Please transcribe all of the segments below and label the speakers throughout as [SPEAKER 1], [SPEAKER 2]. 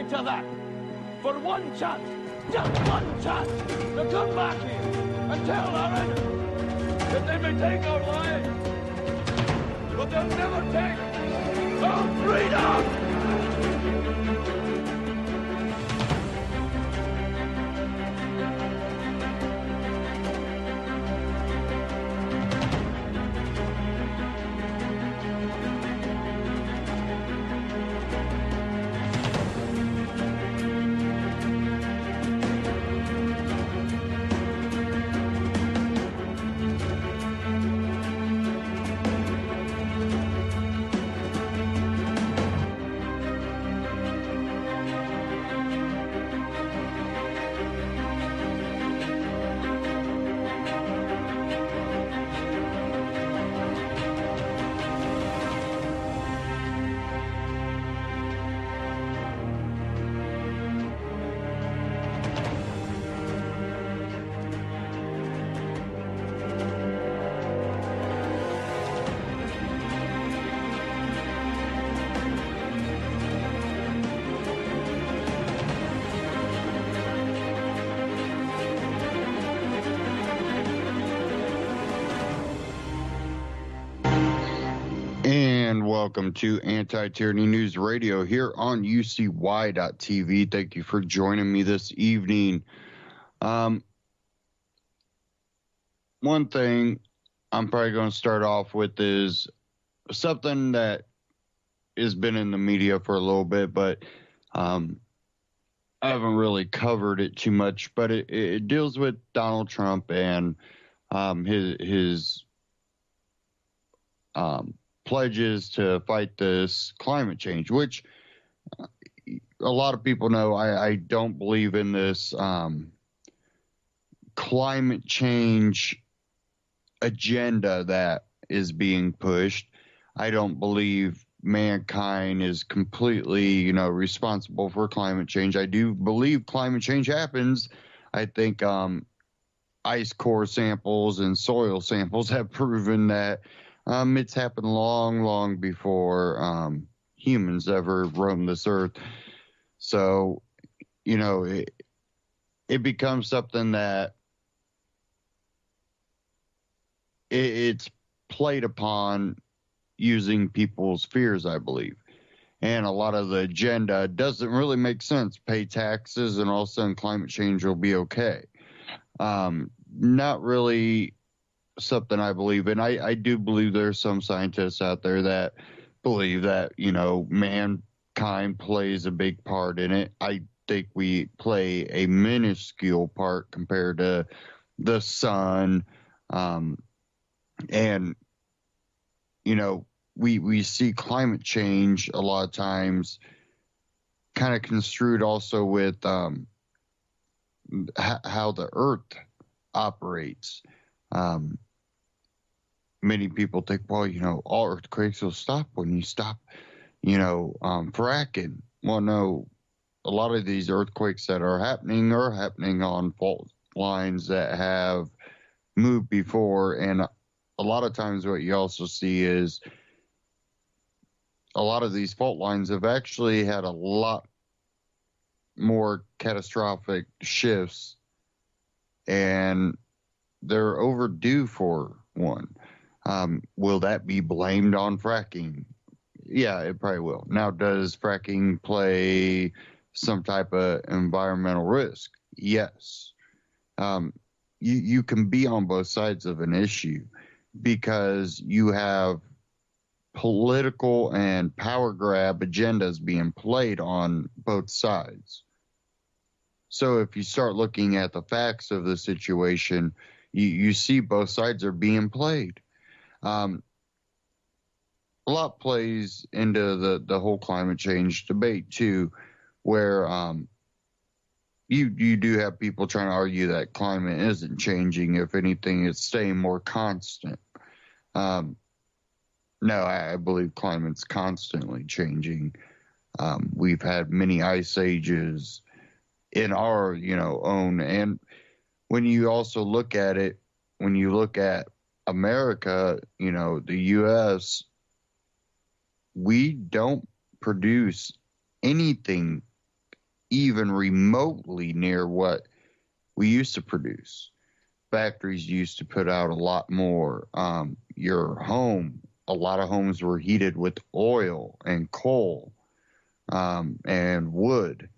[SPEAKER 1] to that. For one chance, just one chance, to come back here and tell our enemies that they may take our lives, but they'll never take our freedom!
[SPEAKER 2] Welcome to Anti-Tyranny News Radio here on UCY.tv. Thank you for joining me this evening. One thing I'm probably going to start off with is something that has been in the media for a little bit, but I haven't really covered it too much, but it deals with Donald Trump and his pledges to fight this climate change, which a lot of people know I don't believe in this climate change agenda that is being pushed. I don't believe mankind is completely, responsible for climate change. I do believe climate change happens. I think ice core samples and soil samples have proven that it's happened long before humans ever roamed this earth. So, it becomes something that it's played upon using people's fears, I believe. And a lot of the agenda doesn't really make sense. Pay taxes and all of a sudden climate change will be okay. Not really something I believe in. I do believe there's some scientists out there that believe that, mankind plays a big part in it. I think we play a minuscule part compared to the sun. And, we see climate change a lot of times kind of construed also with how the earth operates. Many people think, well, all earthquakes will stop when you stop, fracking. Well, no, a lot of these earthquakes that are happening on fault lines that have moved before. And a lot of times what you also see is a lot of these fault lines have actually had a lot more catastrophic shifts, and they're overdue for one. Will that be blamed on fracking? Yeah, it probably will. Now, does fracking play some type of environmental risk? Yes. You can be on both sides of an issue because you have political and power grab agendas being played on both sides. So if you start looking at the facts of the situation, you see both sides are being played. A lot plays into the whole climate change debate too, where you do have people trying to argue that climate isn't changing. If anything, it's staying more constant. No, I believe climate's constantly changing. We've had many ice ages in our own, and when you also look at it, when you look at America, the U.S., we don't produce anything even remotely near what we used to produce. Factories used to put out a lot more. Your home, a lot of homes were heated with oil and coal and wood,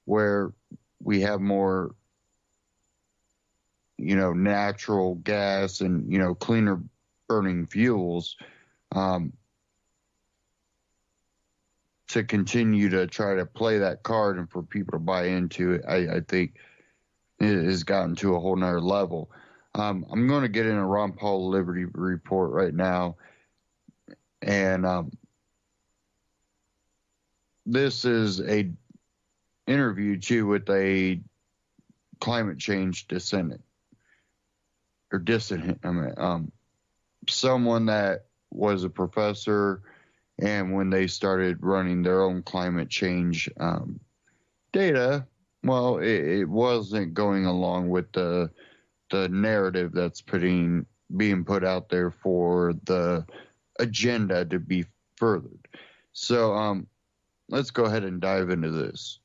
[SPEAKER 2] where we have more, natural gas and, cleaner burning fuels to continue to try to play that card and for people to buy into it. I think it has gotten to a whole nother level. I'm going to get in a Ron Paul Liberty Report right now. And this is a interview too with a climate change dissident. Someone that was a professor, and when they started running their own climate change data, well, it wasn't going along with the narrative that's being put out there for the agenda to be furthered. So let's go ahead and dive into this.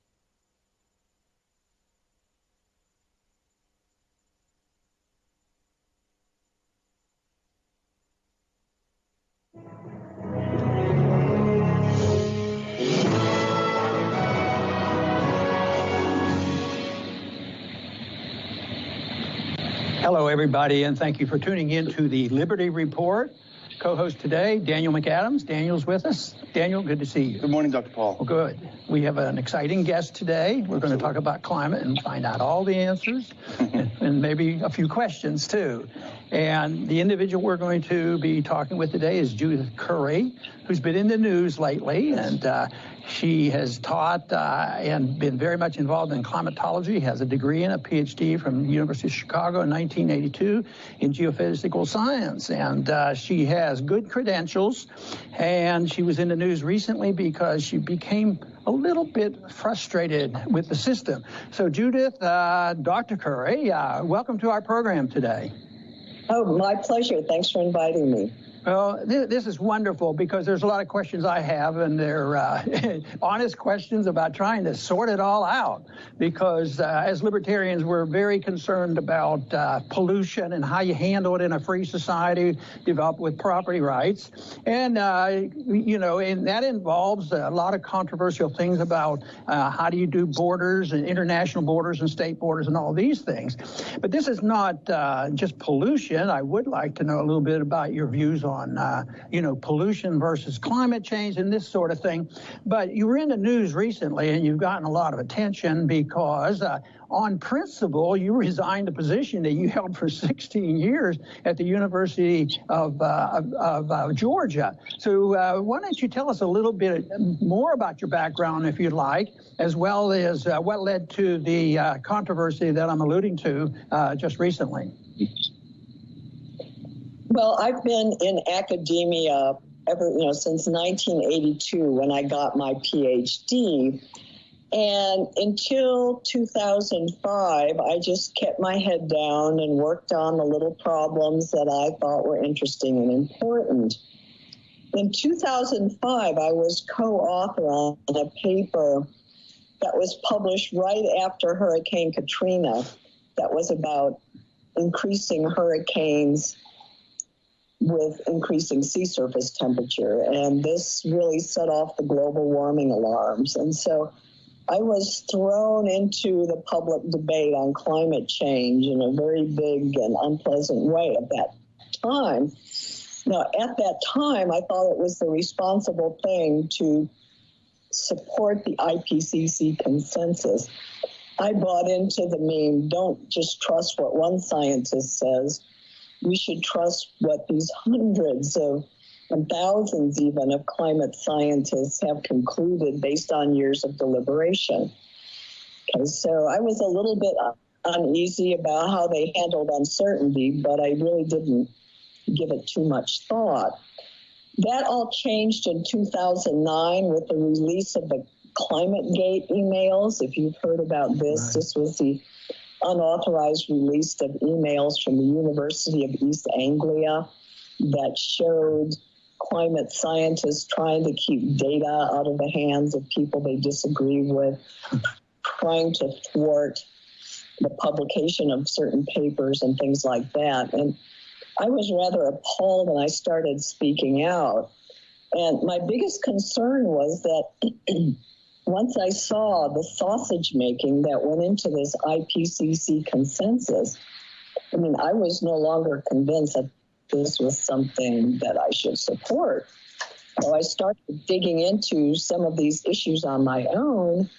[SPEAKER 3] Hello, everybody, and thank you for tuning in to the Liberty Report. Co-host today, Daniel McAdams. Daniel's with us. Daniel, good to see you.
[SPEAKER 4] Good morning, Dr. Paul.
[SPEAKER 3] Well, good. We have an exciting guest today. We're going to talk about climate and find out all the answers and maybe a few questions, too. And the individual we're going to be talking with today is Judith Curry, who's been in the news lately, and she has taught and been very much involved in climatology, has a degree and a PhD from the University of Chicago in 1982 in geophysical science. And she has good credentials, and she was in the news recently because she became a little bit frustrated with the system. So Judith, Dr. Curry, welcome to our program today.
[SPEAKER 5] Oh, my pleasure. Thanks for inviting me.
[SPEAKER 3] Well, this is wonderful because there's a lot of questions I have, and they're honest questions about trying to sort it all out. Because as libertarians, we're very concerned about pollution and how you handle it in a free society developed with property rights. And, and that involves a lot of controversial things about how do you do borders and international borders and state borders and all these things. But this is not just pollution. I would like to know a little bit about your views on pollution versus climate change and this sort of thing. But you were in the news recently, and you've gotten a lot of attention because on principle, you resigned a position that you held for 16 years at the University of Georgia. So why don't you tell us a little bit more about your background, if you'd like, as well as what led to the controversy that I'm alluding to just recently.
[SPEAKER 5] Well, I've been in academia since 1982 when I got my PhD. And until 2005, I just kept my head down and worked on the little problems that I thought were interesting and important. In 2005, I was co-author on a paper that was published right after Hurricane Katrina that was about increasing hurricanes with increasing sea surface temperature. And this really set off the global warming alarms. And so I was thrown into the public debate on climate change in a very big and unpleasant way at that time. Now, at that time, I thought it was the responsible thing to support the IPCC consensus. I bought into the meme, don't just trust what one scientist says. We should trust what these hundreds of and thousands even of climate scientists have concluded based on years of deliberation. Okay, so I was a little bit uneasy about how they handled uncertainty, but I really didn't give it too much thought. That all changed in 2009 with the release of the ClimateGate emails. If you've heard about this, right. This was the unauthorized release of emails from the University of East Anglia that showed climate scientists trying to keep data out of the hands of people they disagree with, trying to thwart the publication of certain papers and things like that. And I was rather appalled when I started speaking out. And my biggest concern was that once I saw the sausage making that went into this IPCC consensus, I mean, I was no longer convinced that this was something that I should support. So I started digging into some of these issues on my own,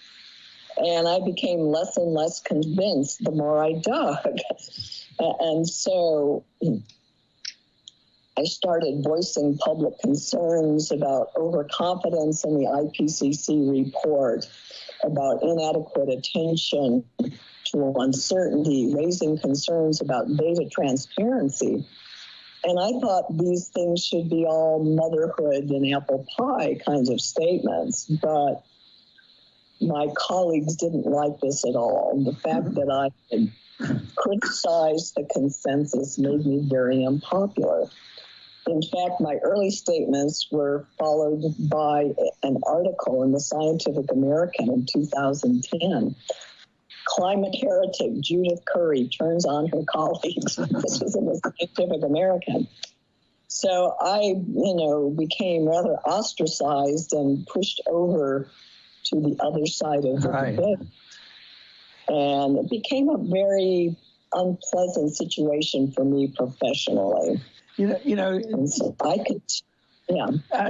[SPEAKER 5] and I became less and less convinced the more I dug. And so I started voicing public concerns about overconfidence in the IPCC report, about inadequate attention to uncertainty, raising concerns about data transparency. And I thought these things should be all motherhood and apple pie kinds of statements, but my colleagues didn't like this at all. The fact that I had criticized the consensus made me very unpopular. In fact, my early statements were followed by an article in the Scientific American in 2010. Climate heretic Judith Curry turns on her colleagues. This was in the Scientific American. So I, became rather ostracized and pushed over to the other side of the debate. And it became a very unpleasant situation for me professionally. And so I could,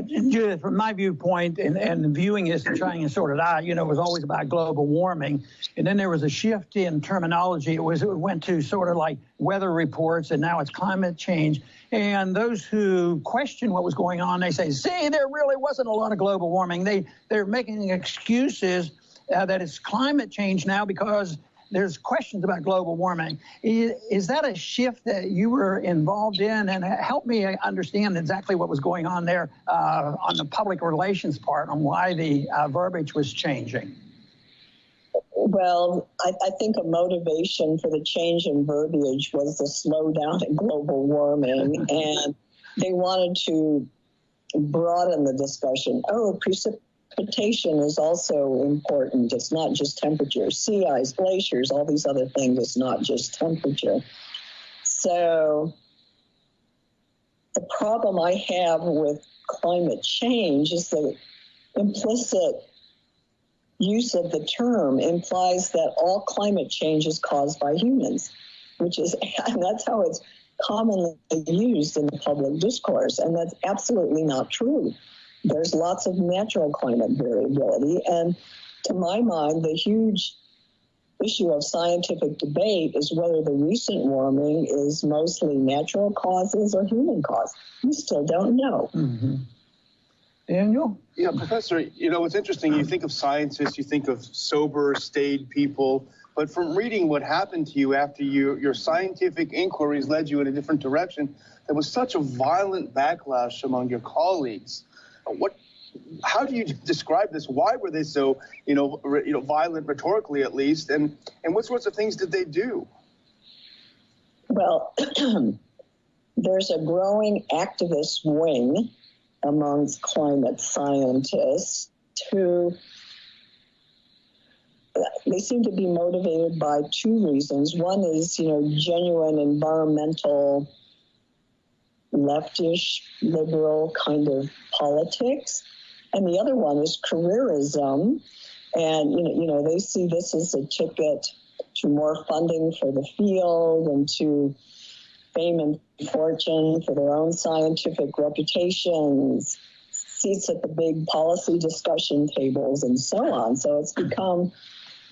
[SPEAKER 3] Judith, from my viewpoint, and viewing this and trying to sort it out, it was always about global warming. And then there was a shift in terminology. It went to sort of like weather reports, and now it's climate change. And those who question what was going on, they say, see, there really wasn't a lot of global warming. They're making excuses that it's climate change now because there's questions about global warming. Is that a shift that you were involved in? And help me understand exactly what was going on there on the public relations part on why the verbiage was changing.
[SPEAKER 5] Well, I think a motivation for the change in verbiage was the slowdown in global warming. And they wanted to broaden the discussion. Precipitation is also important. It's not just temperature. Sea ice, glaciers, all these other things. It's not just temperature. So the problem I have with climate change is the implicit use of the term implies that all climate change is caused by humans, and that's how it's commonly used in the public discourse. And that's absolutely not true. There's lots of natural climate variability. And to my mind, the huge issue of scientific debate is whether the recent warming is mostly natural causes or human cause. We still don't know.
[SPEAKER 3] Mm-hmm. Daniel?
[SPEAKER 4] Yeah, Professor, it's interesting. You think of scientists, you think of sober, staid people. But from reading what happened to you after your scientific inquiries led you in a different direction, there was such a violent backlash among your colleagues. How do you describe this? Why were they so, violent rhetorically at least? And what sorts of things did they do?
[SPEAKER 5] Well, there's a growing activist wing amongst climate scientists who they seem to be motivated by two reasons. One is, genuine environmental leftish, liberal kind of politics. And the other one is careerism. And, they see this as a ticket to more funding for the field and to fame and fortune for their own scientific reputations, seats at the big policy discussion tables, and so on. So it's become,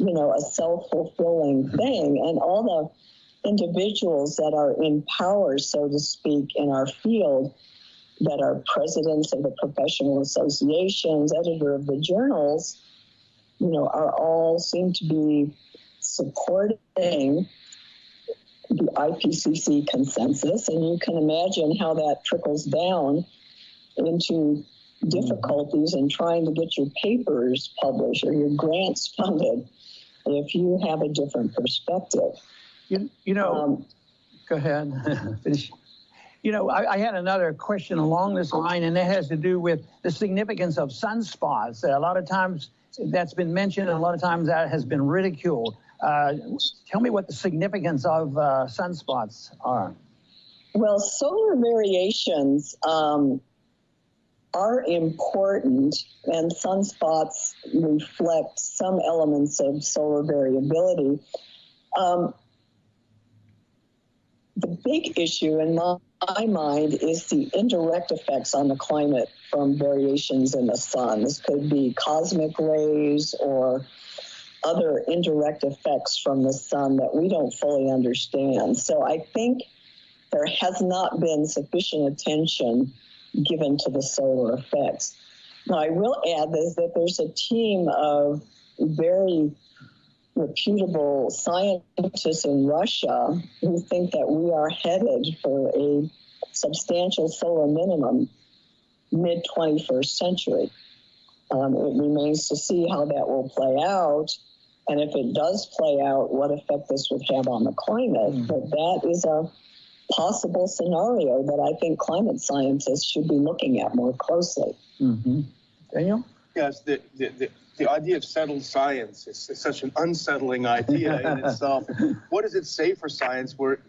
[SPEAKER 5] a self-fulfilling thing. And all the individuals that are in power, so to speak, in our field, that are presidents of the professional associations, editor of the journals, are all seem to be supporting the IPCC consensus. And you can imagine how that trickles down into difficulties in trying to get your papers published or your grants funded if you have a different perspective.
[SPEAKER 3] Go ahead. Finish. I had another question along this line, and it has to do with the significance of sunspots. A lot of times that's been mentioned, and a lot of times that has been ridiculed. Tell me what the significance of sunspots are.
[SPEAKER 5] Well, solar variations are important, and sunspots reflect some elements of solar variability. The big issue in my mind is the indirect effects on the climate from variations in the sun. This could be cosmic rays or other indirect effects from the sun that we don't fully understand. So I think there has not been sufficient attention given to the solar effects. Now, I will add is that there's a team of very reputable scientists in Russia who think that we are headed for a substantial solar minimum mid-21st century. It remains to see how that will play out, and if it does play out, what effect this would have on the climate. But that is a possible scenario that I think climate scientists should be looking at more closely.
[SPEAKER 3] Daniel?
[SPEAKER 4] Yes, the idea of settled science is such an unsettling idea in itself. What does it say for science where,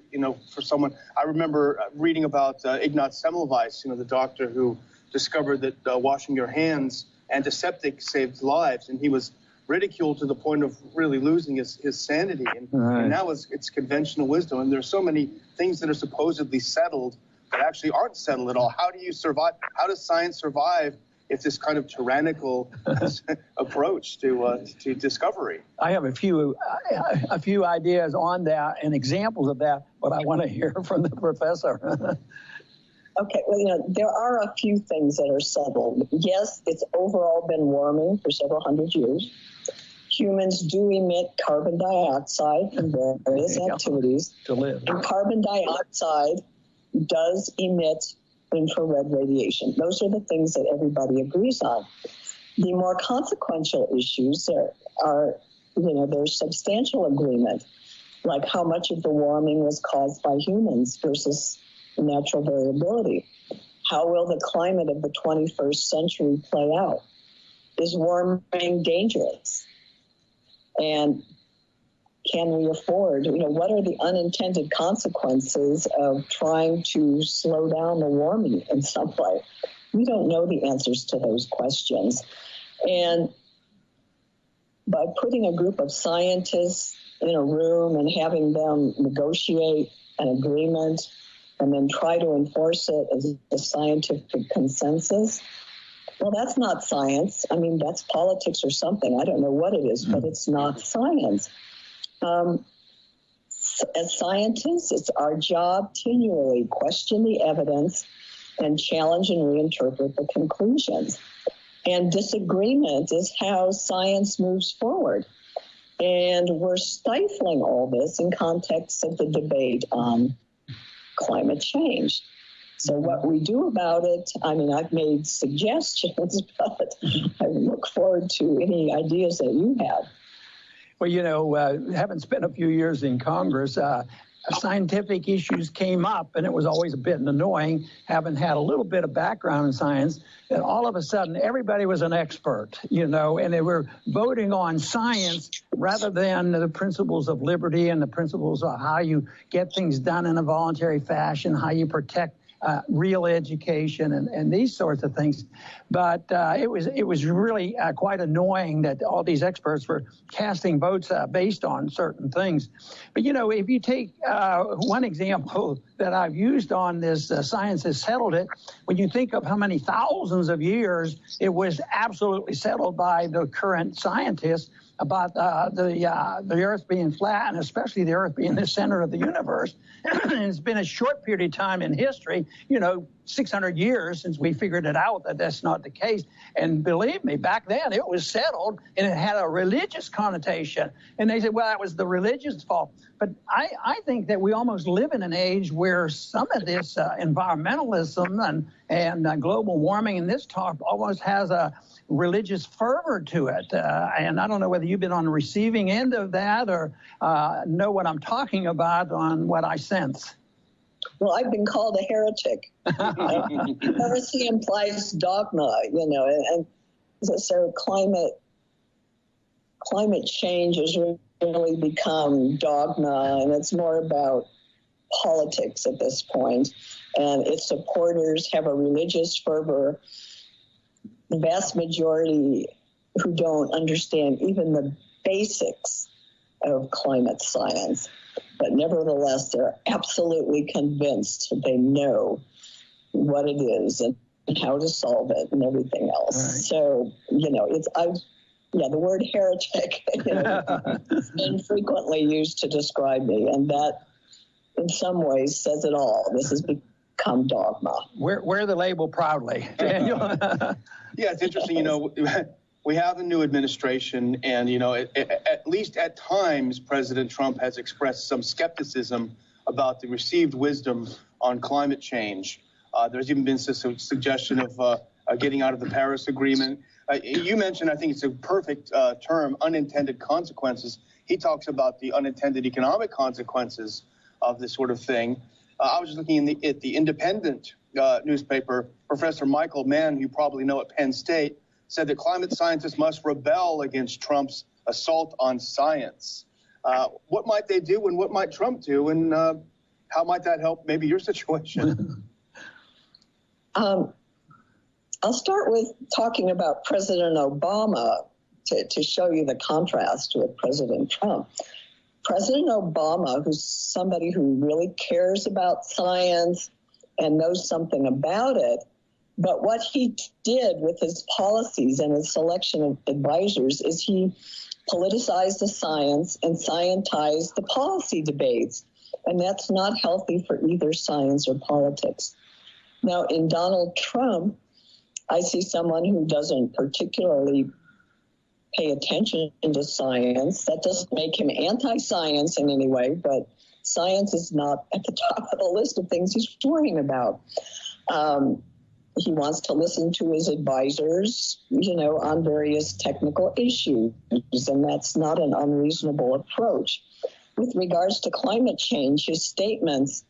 [SPEAKER 4] for someone, I remember reading about Ignaz Semmelweis, the doctor who discovered that washing your hands antiseptic saved lives, and he was ridiculed to the point of really losing his sanity. And now it's conventional wisdom, and there's so many things that are supposedly settled that actually aren't settled at all. How do you survive? How does science survive if this kind of tyrannical approach to discovery?
[SPEAKER 3] I have a few ideas on that and examples of that, but I want to hear from the professor.
[SPEAKER 5] Okay, well, there are a few things that are settled. Yes, it's overall been warming for several hundred years. Humans do emit carbon dioxide from various activities.
[SPEAKER 3] To live.
[SPEAKER 5] And carbon dioxide does emit infrared radiation. Those are the things that everybody agrees on. The more consequential issues are there's substantial agreement, like how much of the warming was caused by humans versus natural variability. How will the climate of the 21st century play out? Is warming dangerous? And can we afford, what are the unintended consequences of trying to slow down the warming in some way? We don't know the answers to those questions. And by putting a group of scientists in a room and having them negotiate an agreement and then try to enforce it as a scientific consensus, well, that's not science. I mean, that's politics or something. I don't know what it is, but it's not science. As scientists, it's our job to continually question the evidence and challenge and reinterpret the conclusions. And disagreement is how science moves forward. And we're stifling all this in context of the debate on climate change. So what we do about it, I've made suggestions, but I look forward to any ideas that you have.
[SPEAKER 3] Well, having spent a few years in Congress, scientific issues came up, and it was always a bit annoying, having had a little bit of background in science, that all of a sudden everybody was an expert, and they were voting on science rather than the principles of liberty and the principles of how you get things done in a voluntary fashion, how you protect real education and these sorts of things. But it was really quite annoying that all these experts were casting votes based on certain things. But, if you take one example that I've used on this, science has settled it, when you think of how many thousands of years it was absolutely settled by the current scientists about the Earth being flat, and especially the Earth being the center of the universe. And it's been a short period of time in history, 600 years since we figured it out that that's not the case. And believe me, back then it was settled, and it had a religious connotation. And they said, well, that was the religious fault. But I think that we almost live in an age where some of this environmentalism and global warming and this talk almost has a religious fervor to it. And I don't know whether you've been on the receiving end of that or know what I'm talking about on what I sense.
[SPEAKER 5] Well, I've been called a heretic. Heresy implies dogma, and so climate climate change has really become dogma, and it's more about politics at this point. And its supporters have a religious fervor. The vast majority who don't understand even the basics of climate science, but nevertheless, they're absolutely convinced they know what it is and how to solve it and everything else. Right. So, the word heretic has been frequently used to describe me, and that in some ways says it all. This has become dogma.
[SPEAKER 3] Wear the label proudly, Daniel.
[SPEAKER 4] Yeah, it's interesting, we have a new administration, and, at least at times, President Trump has expressed some skepticism about the received wisdom on climate change. There's even been some suggestion of getting out of the Paris Agreement. You mentioned, I think it's a perfect term, unintended consequences. He talks about the unintended economic consequences of this sort of thing. I was just looking at the Independent newspaper. Professor Michael Mann, who you probably know at Penn State, said that climate scientists must rebel against Trump's assault on science. What might they do, and what might Trump do, and how might that help maybe your situation?
[SPEAKER 5] I'll start with talking about President Obama to show you the contrast with President Trump. President Obama, who's somebody who really cares about science and knows something about it, but what he did with his policies and his selection of advisors is he politicized the science and scientized the policy debates. And that's not healthy for either science or politics. Now, in Donald Trump, I see someone who doesn't particularly pay attention to science. That doesn't make him anti-science in any way, but science is not at the top of the list of things he's worrying about. He wants to listen to his advisors, on various technical issues, and that's not an unreasonable approach. With regards to climate change, his statements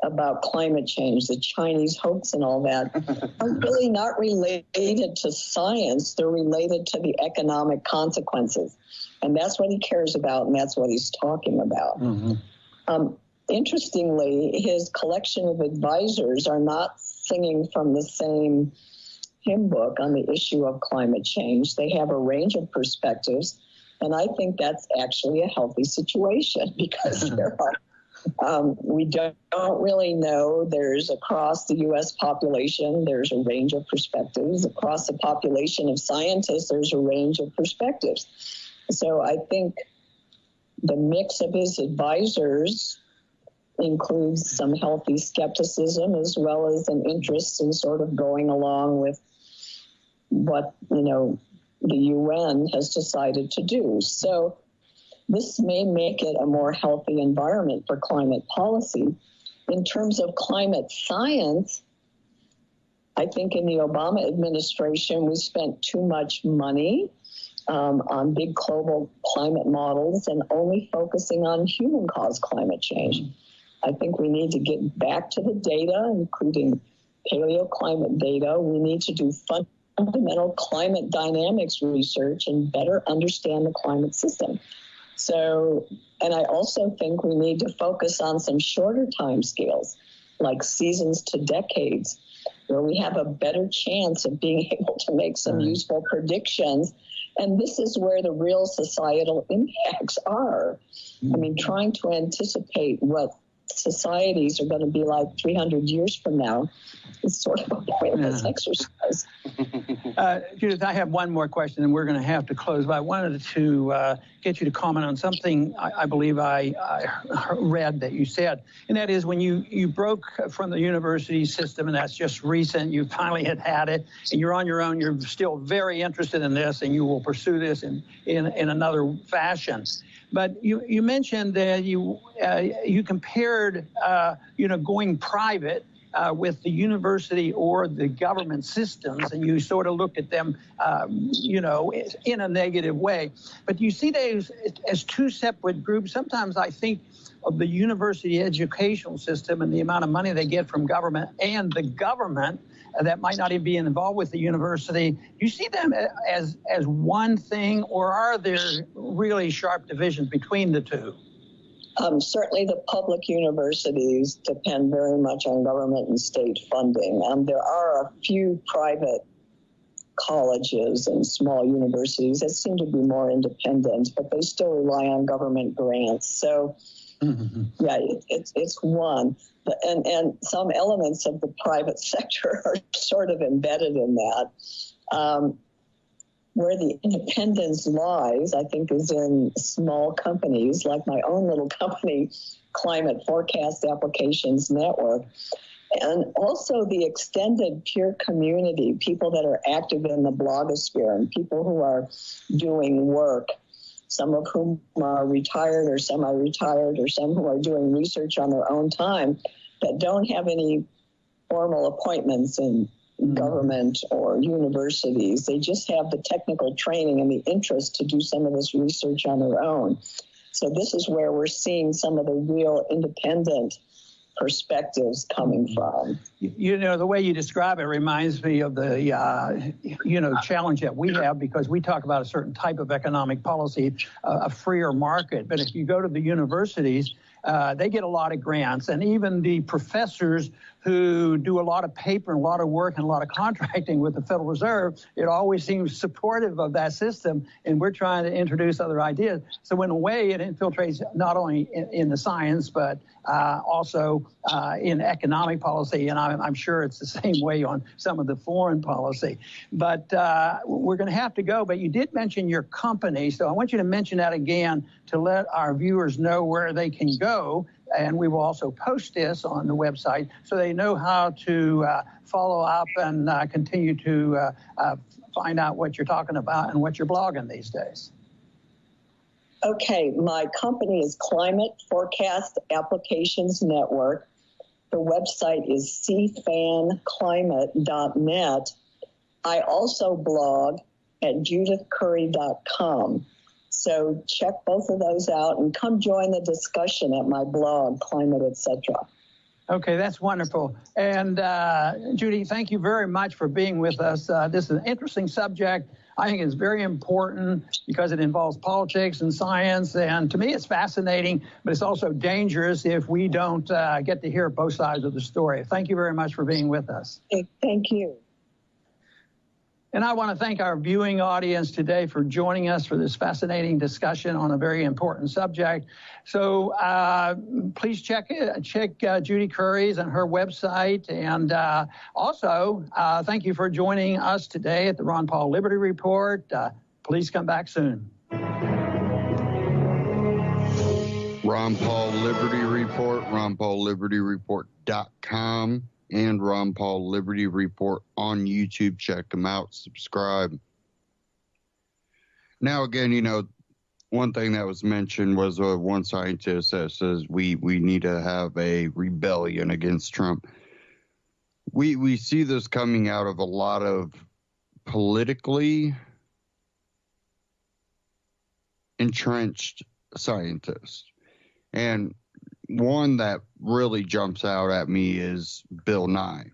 [SPEAKER 5] about climate change, the Chinese hoax and all that, are really not related to science. They're related to the economic consequences. And that's what he cares about, and that's what he's talking about. Mm-hmm. Interestingly, his collection of advisors are not singing from the same hymn book on the issue of climate change. They have a range of perspectives, and I think that's actually a healthy situation because there are we don't really know. There's across the U.S. population, there's a range of perspectives. Across the population of scientists, there's a range of perspectives. So I think the mix of his advisors includes some healthy skepticism as well as an interest in sort of going along with what, the UN has decided to do. So this may make it a more healthy environment for climate policy. In terms of climate science, I think in the Obama administration, we spent too much money on big global climate models and only focusing on human-caused climate change. I think we need to get back to the data, including paleoclimate data. We need to do fundamental climate dynamics research and better understand the climate system. So, and I also think we need to focus on some shorter time scales, like seasons to decades, where we have a better chance of being able to make some useful predictions. And this is where the real societal impacts are. I mean, trying to anticipate what societies are going to be like 300 years from now is sort of a pointless exercise.
[SPEAKER 3] Judith, I have one more question, and we're going to have to close. But I wanted to get you to comment on something I believe I read that you said, and that is when you broke from the university system, and that's just recent, you finally had it, and you're on your own, you're still very interested in this, and you will pursue this in another fashion. But you mentioned that you compared, going private with the university or the government systems, and you sort of looked at them, in a negative way. But you see those as two separate groups. Sometimes I think of the university educational system and the amount of money they get from government and the government that might not even be involved with the university. Do you see them as one thing, or are there really sharp divisions between the two?
[SPEAKER 5] Certainly the public universities depend very much on government and state funding. There are a few private colleges and small universities that seem to be more independent, but they still rely on government grants. So, yeah, it's one. And some elements of the private sector are sort of embedded in that. Where the independence lies, I think, is in small companies like my own little company, Climate Forecast Applications Network, and also the extended peer community, people that are active in the blogosphere and people who are doing work, some of whom are retired or semi-retired or some who are doing research on their own time that don't have any formal appointments in government or universities. They just have the technical training and the interest to do some of this research on their own. So this is where we're seeing some of the real independent perspectives coming from.
[SPEAKER 3] You know, the way you describe it reminds me of the, challenge that we have, because we talk about a certain type of economic policy, a freer market. But if you go to the universities, they get a lot of grants, and even the professors who do a lot of paper and a lot of work and a lot of contracting with the Federal Reserve, it always seems supportive of that system, and we're trying to introduce other ideas. So in a way, it infiltrates not only in the science, but also in economic policy, and I'm sure it's the same way on some of the foreign policy. But we're going to have to go, but you did mention your company, so I want you to mention that again to let our viewers know where they can go. And we will also post this on the website so they know how to follow up and continue to find out what you're talking about and what you're blogging these days.
[SPEAKER 5] Okay, my company is Climate Forecast Applications Network. The website is cfanclimate.net. I also blog at judithcurry.com. So check both of those out and come join the discussion at my blog, Climate, Etc.
[SPEAKER 3] Okay, that's wonderful. And Judy, thank you very much for being with us. This is an interesting subject. I think it's very important because it involves politics and science. And to me, it's fascinating, but it's also dangerous if we don't get to hear both sides of the story. Thank you very much for being with us.
[SPEAKER 5] Thank you.
[SPEAKER 3] And I want to thank our viewing audience today for joining us for this fascinating discussion on a very important subject. So please check Judy Curry's and her website. And also, thank you for joining us today at the Ron Paul Liberty Report. Please come back soon.
[SPEAKER 2] Ron Paul Liberty Report, ronpaullibertyreport.com. and Ron Paul Liberty Report on YouTube. Check them out, subscribe. Now, again, one thing that was mentioned was one scientist that says we need to have a rebellion against Trump. We see this coming out of a lot of politically entrenched scientists. And one that really jumps out at me is Bill Nye.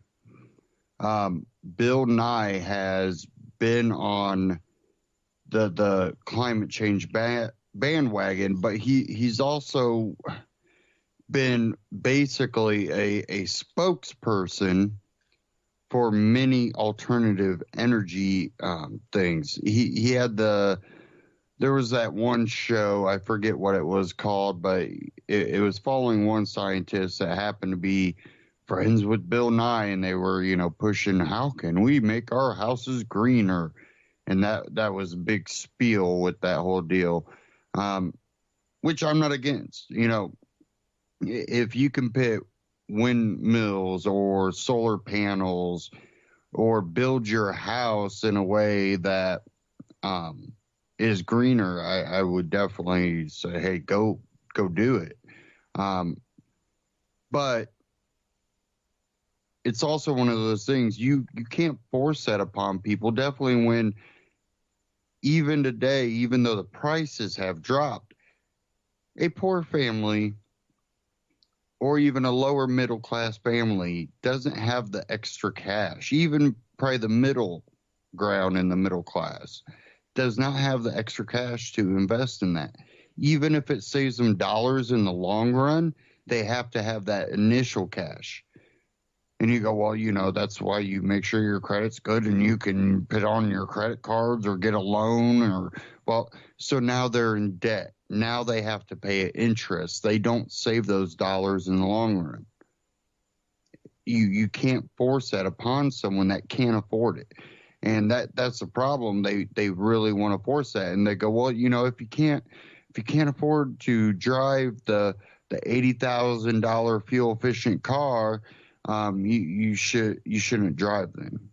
[SPEAKER 2] Bill Nye has been on the climate change bandwagon, but he's also been basically a spokesperson for many alternative energy things. He had there was that one show, I forget what it was called, but it was following one scientist that happened to be friends with Bill Nye, and they were, pushing, how can we make our houses greener? And that was a big spiel with that whole deal, which I'm not against. If you can put windmills or solar panels or build your house in a way that is greener, I would definitely say, hey, go do it. But it's also one of those things you can't force that upon people, definitely when even today, even though the prices have dropped, a poor family or even a lower middle class family doesn't have the extra cash, even probably the middle ground in the middle class does not have the extra cash to invest in that. Even if it saves them dollars in the long run, they have to have that initial cash. And you go, well, you know, that's why you make sure your credit's good and you can put on your credit cards or get a loan or, well, so now they're in debt. Now they have to pay interest. They don't save those dollars in the long run. You can't force that upon someone that can't afford it. And that's the problem. They really want to force that. And they go, well, you know, if you can't afford to drive the $80,000 fuel efficient car, you shouldn't drive them.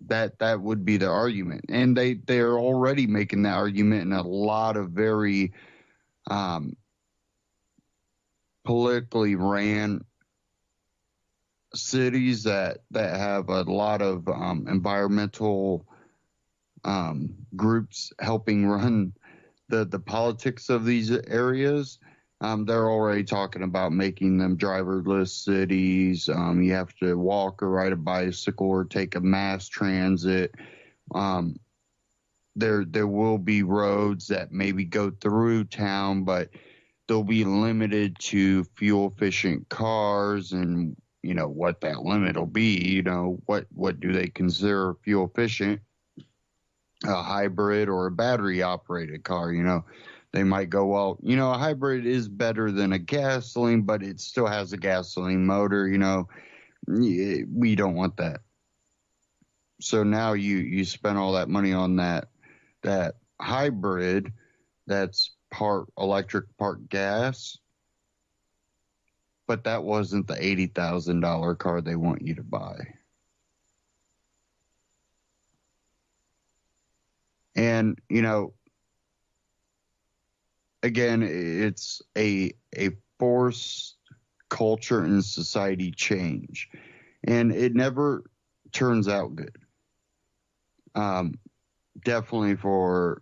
[SPEAKER 2] That would be the argument. And they're already making that argument in a lot of very politically ran cities that have a lot of environmental groups helping run the politics of these areas. They're already talking about making them driverless cities. You have to walk or ride a bicycle or take a mass transit. There will be roads that maybe go through town, but they'll be limited to fuel efficient cars, and you know what that limit will be. You know, what do they consider fuel efficient? A hybrid or a battery operated car. You know, they might go, well, you know, a hybrid is better than a gasoline, but it still has a gasoline motor. You know, we don't want that. So now you spend all that money on that hybrid that's part electric, part gas. But that wasn't the $80,000 car they want you to buy. And, you know, again, it's a forced culture and society change. And it never turns out good. Definitely for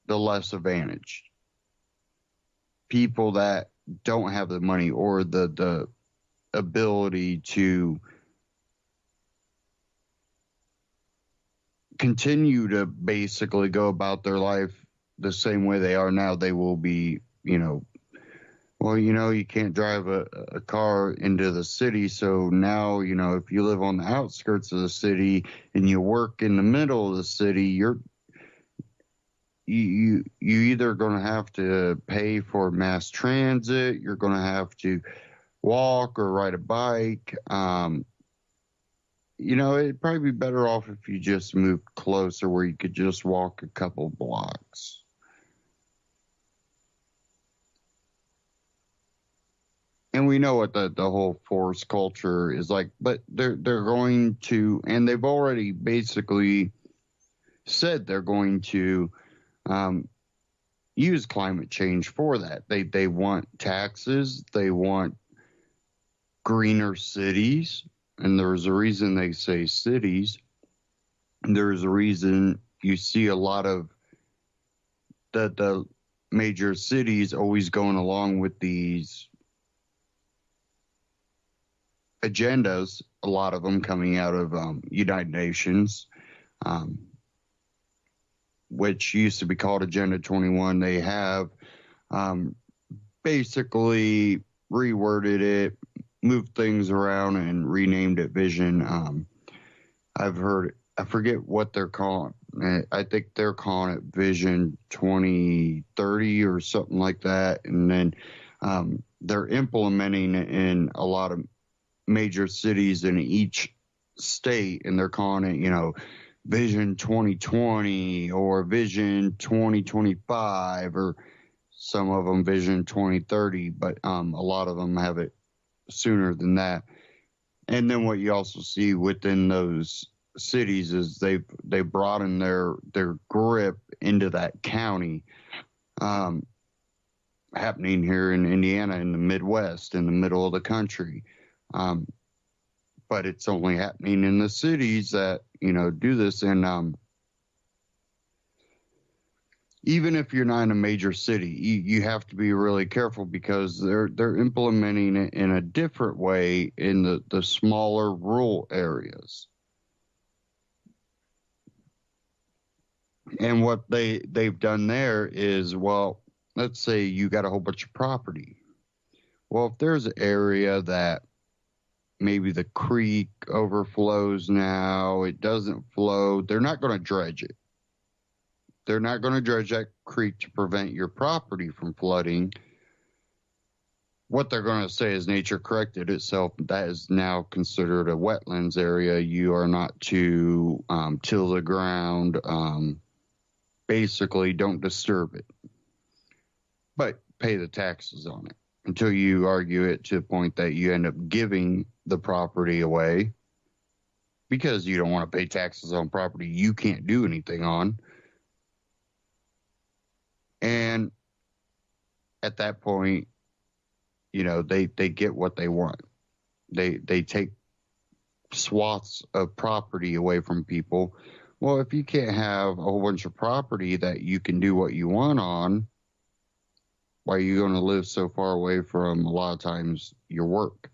[SPEAKER 2] the less advantaged. People that don't have the money or the ability to continue to basically go about their life the same way they are now, they will be, you know, well, you know, you can't drive a car into the city. So now, you know, if you live on the outskirts of the city and you work in the middle of the city, you either going to have to pay for mass transit, you're going to have to walk or ride a bike. You know, it'd probably be better off if you just moved closer where you could just walk a couple blocks. And we know what the whole force culture is like, but they're going to, and they've already basically said they're going to use climate change for that. They want taxes, they want greener cities, and there's a reason they say cities. There's a reason you see a lot of the major cities always going along with these agendas, a lot of them coming out of United Nations, which used to be called Agenda 21. They have basically reworded it, moved things around, and renamed it Vision. I've heard, I forget what they're calling it. I think they're calling it Vision 2030 or something like that. And then they're implementing it in a lot of major cities in each state, and they're calling it, you know, Vision 2020 or Vision 2025, or some of them Vision 2030, but a lot of them have it sooner than that. And then what you also see within those cities is they broaden their grip into that county. Happening here in Indiana, in the Midwest, in the middle of the country. But it's only happening in the cities that, you know, do this. And even if you're not in a major city, you have to be really careful because they're implementing it in a different way in the smaller rural areas. And what they've done there is, well, let's say you got a whole bunch of property. Well, if there's an area that maybe the creek overflows now, it doesn't flow, they're not going to dredge it. They're not going to dredge that creek to prevent your property from flooding. What they're going to say is nature corrected itself. That is now considered a wetlands area. You are not to till the ground. Basically, don't disturb it. But pay the taxes on it until you argue it to the point that you end up giving the property away because you don't want to pay taxes on property you can't do anything on. And at that point, you know, they get what they want. They take swaths of property away from people. Well, if you can't have a whole bunch of property that you can do what you want on, why are you going to live so far away from a lot of times your work?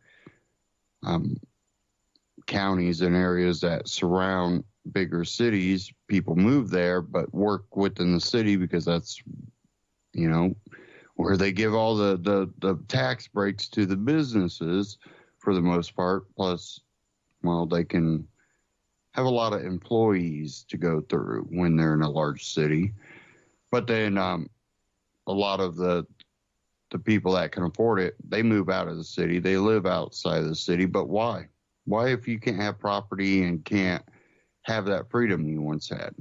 [SPEAKER 2] Counties and areas that surround bigger cities, people move there but work within the city because that's, you know, where they give all the tax breaks to the businesses for the most part. Plus, well, they can have a lot of employees to go through when they're in a large city. But then a lot of the people that can afford it, they move out of the city. They live outside of the city. But why? Why, if you can't have property and can't have that freedom you once had?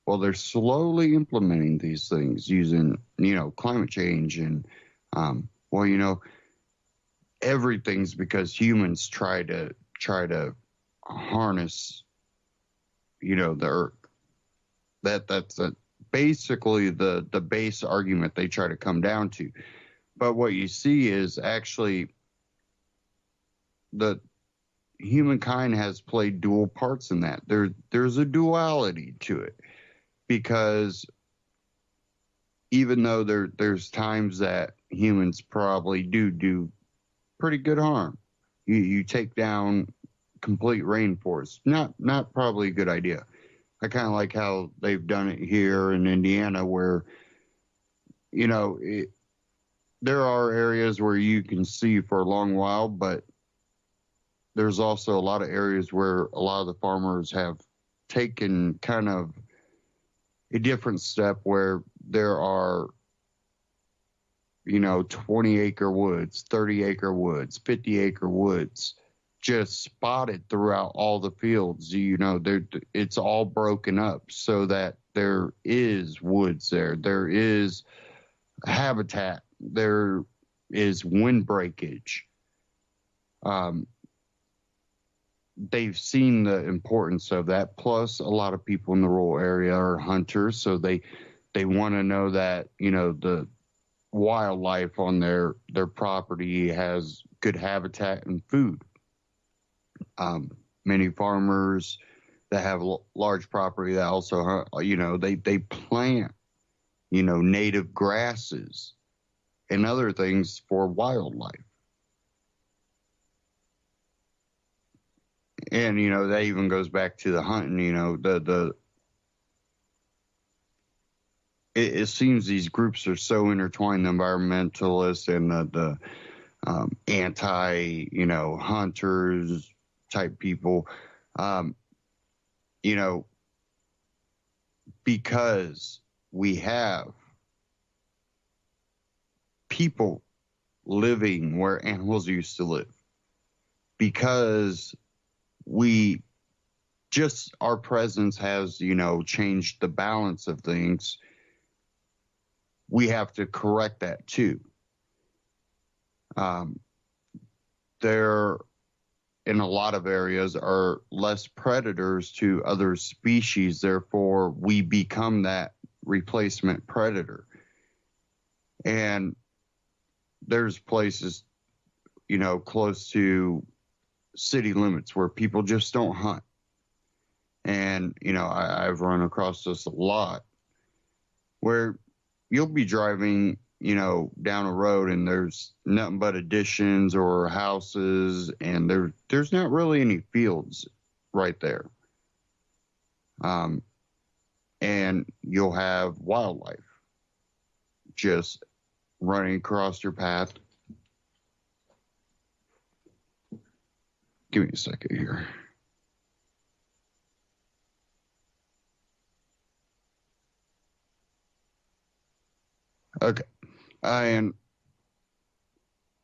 [SPEAKER 2] Well, they're slowly implementing these things using, you know, climate change and, well, you know, everything's because humans try to harness, you know, the earth. That's basically the base argument they try to come down to. But what you see is actually the humankind has played dual parts in that. There's a duality to it. Because even though there's times that humans probably do pretty good harm, you take down complete rainforest. Not probably a good idea. I kind of like how they've done it here in Indiana, where, you know, there are areas where you can see for a long while, but there's also a lot of areas where a lot of the farmers have taken kind of a different step where there are, you know, 20-acre woods, 30-acre woods, 50-acre woods just spotted throughout all the fields. You know, it's all broken up so that there is woods there. There is habitat. There is wind breakage. They've seen the importance of that. Plus, a lot of people in the rural area are hunters, so they want to know that, you know, the wildlife on their property has good habitat and food. Many farmers that have large property that also hunt, you know, they plant, you know, native grasses and other things for wildlife. And, you know, that even goes back to the hunting, you know, it seems these groups are so intertwined, the environmentalists and the anti, you know, hunters type people, you know, because we have people living where animals used to live, because we just, our presence has, you know, changed the balance of things. We have to correct that too. There, in a lot of areas, are less predators to other species. Therefore, we become that replacement predator. And there's places, you know, close to city limits where people just don't hunt. And, you know, I've run across this a lot. where you'll be driving, down a road and there's nothing but additions or houses, and there's not really any fields right there. And you'll have wildlife just running across your path. Give me a second here. Okay. And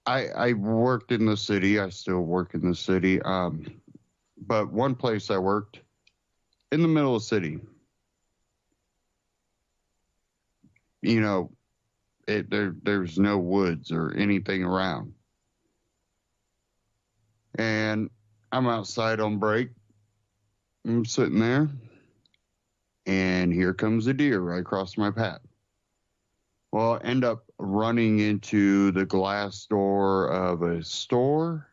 [SPEAKER 2] I worked in the city. I still work in the city. But one place I worked in the middle of the city, there's no woods or anything around. And I'm outside on break. I'm sitting there, and here comes a deer right across my path. Well, I end up running into the glass door of a store,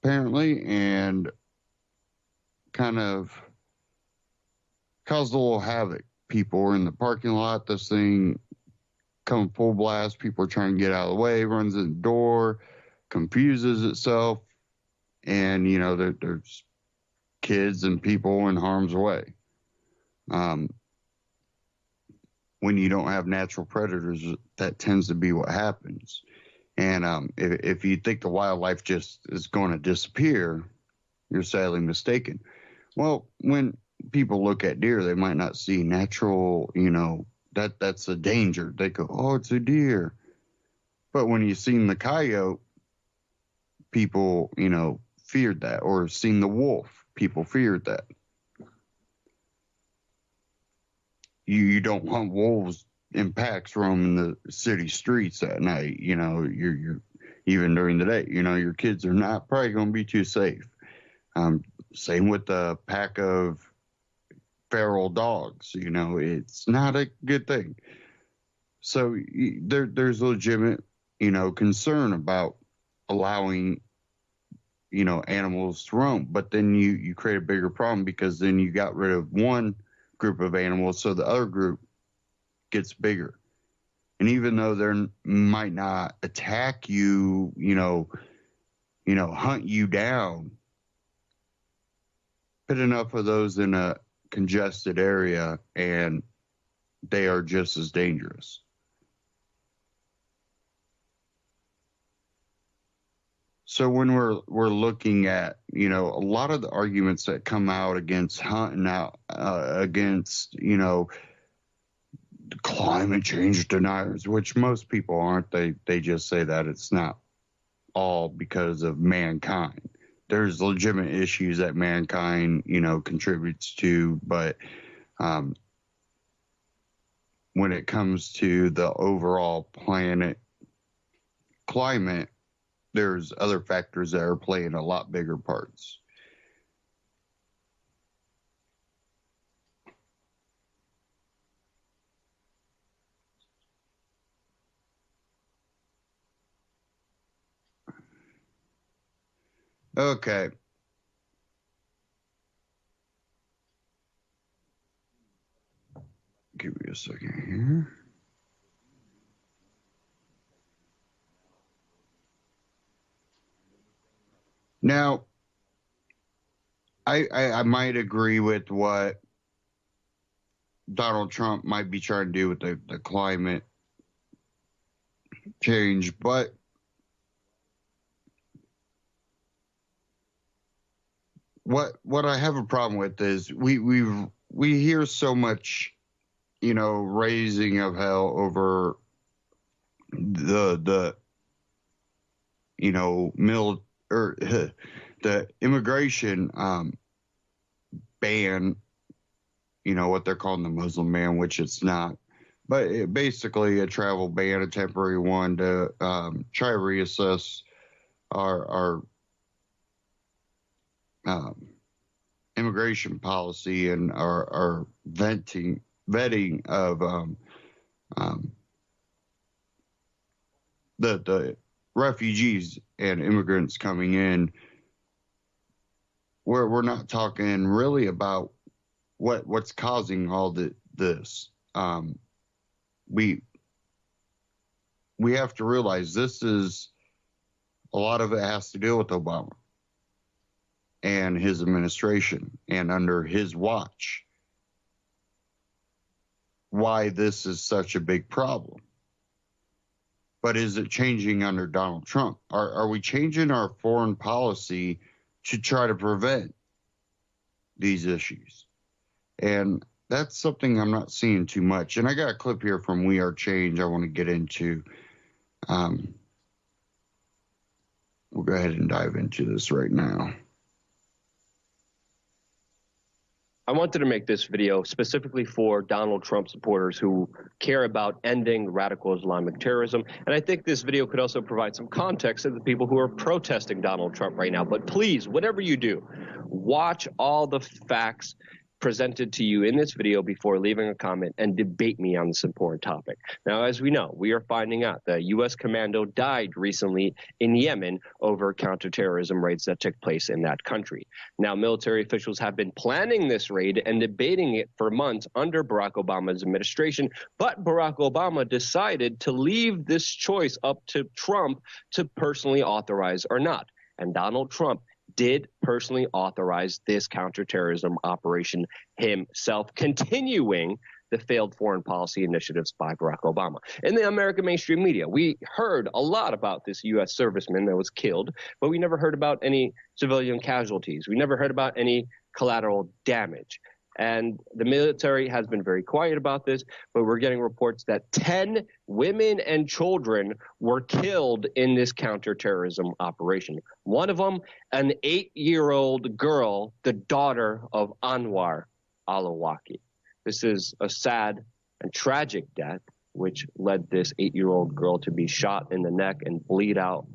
[SPEAKER 2] apparently, and kind of caused a little havoc. People were in the parking lot. This thing coming full blast. People are trying to get out of the way, runs in the door, confuses itself, and, there's kids and people in harm's way. When you don't have natural predators, that tends to be what happens. And if you think the wildlife just is going to disappear, you're sadly mistaken. Well, when people look at deer, they might not see natural, that's a danger. They go, oh, it's a deer. But when you've seen the coyote, people, feared that. Or seen the wolf, people feared that. You don't want wolves in packs roaming the city streets at night. You're even during the day. Your kids are not probably going to be too safe. Same with a pack of feral dogs. It's not a good thing. So there's legitimate, concern about allowing, animals to roam. But then you create a bigger problem, because then you got rid of one group of animals, so the other group gets bigger. And even though they might not attack you, hunt you down, put enough of those in a congested area and they are just as dangerous. So when we're looking at, a lot of the arguments that come out against hunting out, against, climate change deniers, which most people aren't, they just say that it's not all because of mankind. There's legitimate issues that mankind, contributes to, but when it comes to the overall planet climate, there's other factors that are playing a lot bigger parts. Okay. Give me a second here. Now, I might agree with what Donald Trump might be trying to do with the climate change, but what I have a problem with is we hear so much, raising of hell over the the immigration ban, what they're calling the Muslim ban, which it's not, but basically a travel ban, a temporary one to try to reassess our immigration policy and our vetting of the refugees and immigrants coming in. We're not talking really about what's causing all this. we have to realize a lot of it has to do with Obama and his administration and under his watch, why this is such a big problem. But is it changing under Donald Trump? Are we changing our foreign policy to try to prevent these issues? And that's something I'm not seeing too much. And I got a clip here from We Are Change I want to get into. We'll go ahead and dive into this right now.
[SPEAKER 6] I wanted to make this video specifically for Donald Trump supporters who care about ending radical Islamic terrorism. And I think this video could also provide some context to the people who are protesting Donald Trump right now. But please, whatever you do, watch all the facts presented to you in this video before leaving a comment and debate me on this important topic. Now, as we know, we are finding out that U.S. commando died recently in Yemen over counterterrorism raids that took place in that country. Now, military officials have been planning this raid and debating it for months under Barack Obama's administration, but Barack Obama decided to leave this choice up to Trump to personally authorize or not. And Donald Trump did personally authorize this counterterrorism operation himself, continuing the failed foreign policy initiatives by Barack Obama. In the American mainstream media, we heard a lot about this U.S. serviceman that was killed, but we never heard about any civilian casualties. We never heard about any collateral damage. And the military has been very quiet about this, but we're getting reports that 10 women and children were killed in this counterterrorism operation. One of them, an 8-year-old girl, the daughter of Anwar al-Awlaki. This is a sad and tragic death, which led this 8-year-old girl to be shot in the neck and bleed out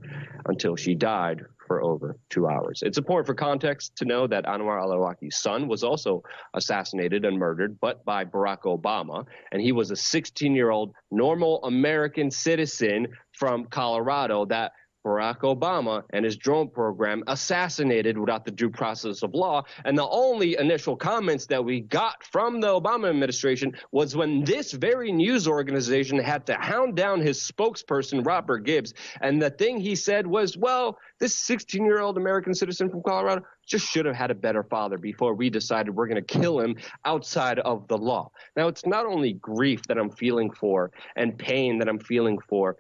[SPEAKER 6] until she died for over 2 hours. It's important for context to know that Anwar al-Awlaki's son was also assassinated and murdered, but by Barack Obama, and he was a 16-year-old normal American citizen from Colorado that Barack Obama and his drone program assassinated without the due process of law. And the only initial comments that we got from the Obama administration was when this very news organization had to hound down his spokesperson, Robert Gibbs. And the thing he said was, well, this 16-year-old American citizen from Colorado just should have had a better father before we decided we're going to kill him outside of the law. Now, it's not only grief that I'm feeling for and pain that I'm feeling for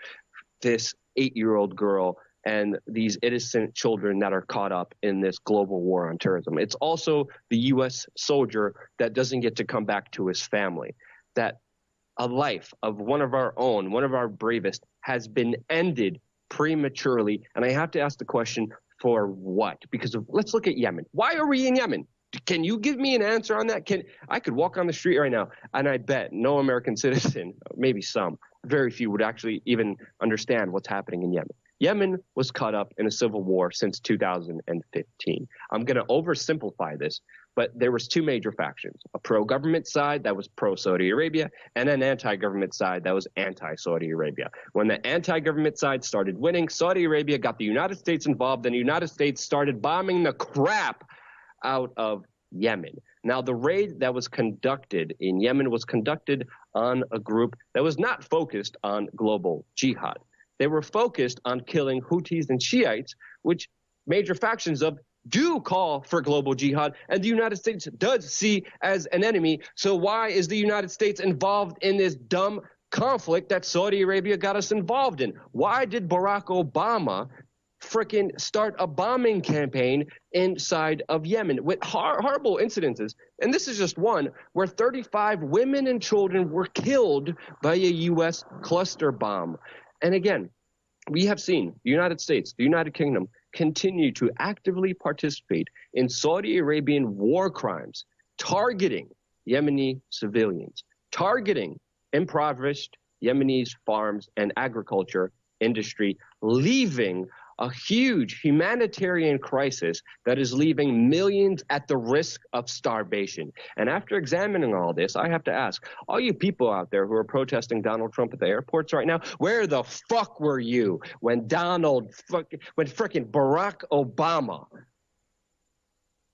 [SPEAKER 6] this 8-year-old girl and these innocent children that are caught up in this global war on terrorism. It's also the U.S. soldier that doesn't get to come back to his family, that a life of one of our own, one of our bravest, has been ended prematurely. And I have to ask the question, for what? Because let's look at Yemen. Why are we in Yemen? Can you give me an answer on that? I could walk on the street right now, and I bet no American citizen, maybe some, very few would actually even understand what's happening in Yemen. Yemen was caught up in a civil war since 2015. I'm going to oversimplify this, but there was two major factions, a pro-government side that was pro-Saudi Arabia and an anti-government side that was anti-Saudi Arabia. When the anti-government side started winning, Saudi Arabia got the United States involved, and the United States started bombing the crap out of Yemen. Now, the raid that was conducted in Yemen was conducted on a group that was not focused on global jihad. They were focused on killing Houthis and Shiites, which major factions of do call for global jihad, and the United States does see as an enemy. So why is the United States involved in this dumb conflict that Saudi Arabia got us involved in? Why did Barack Obama frickin' start a bombing campaign inside of Yemen with horrible incidences? And this is just one where 35 women and children were killed by a U.S. cluster bomb. And again, we have seen the United States, the United Kingdom, continue to actively participate in Saudi Arabian war crimes, targeting Yemeni civilians, targeting impoverished Yemenis farms and agriculture industry, leaving a huge humanitarian crisis that is leaving millions at the risk of starvation. And after examining all this, I have to ask, all you people out there who are protesting Donald Trump at the airports right now, where the fuck were you when frickin' Barack Obama,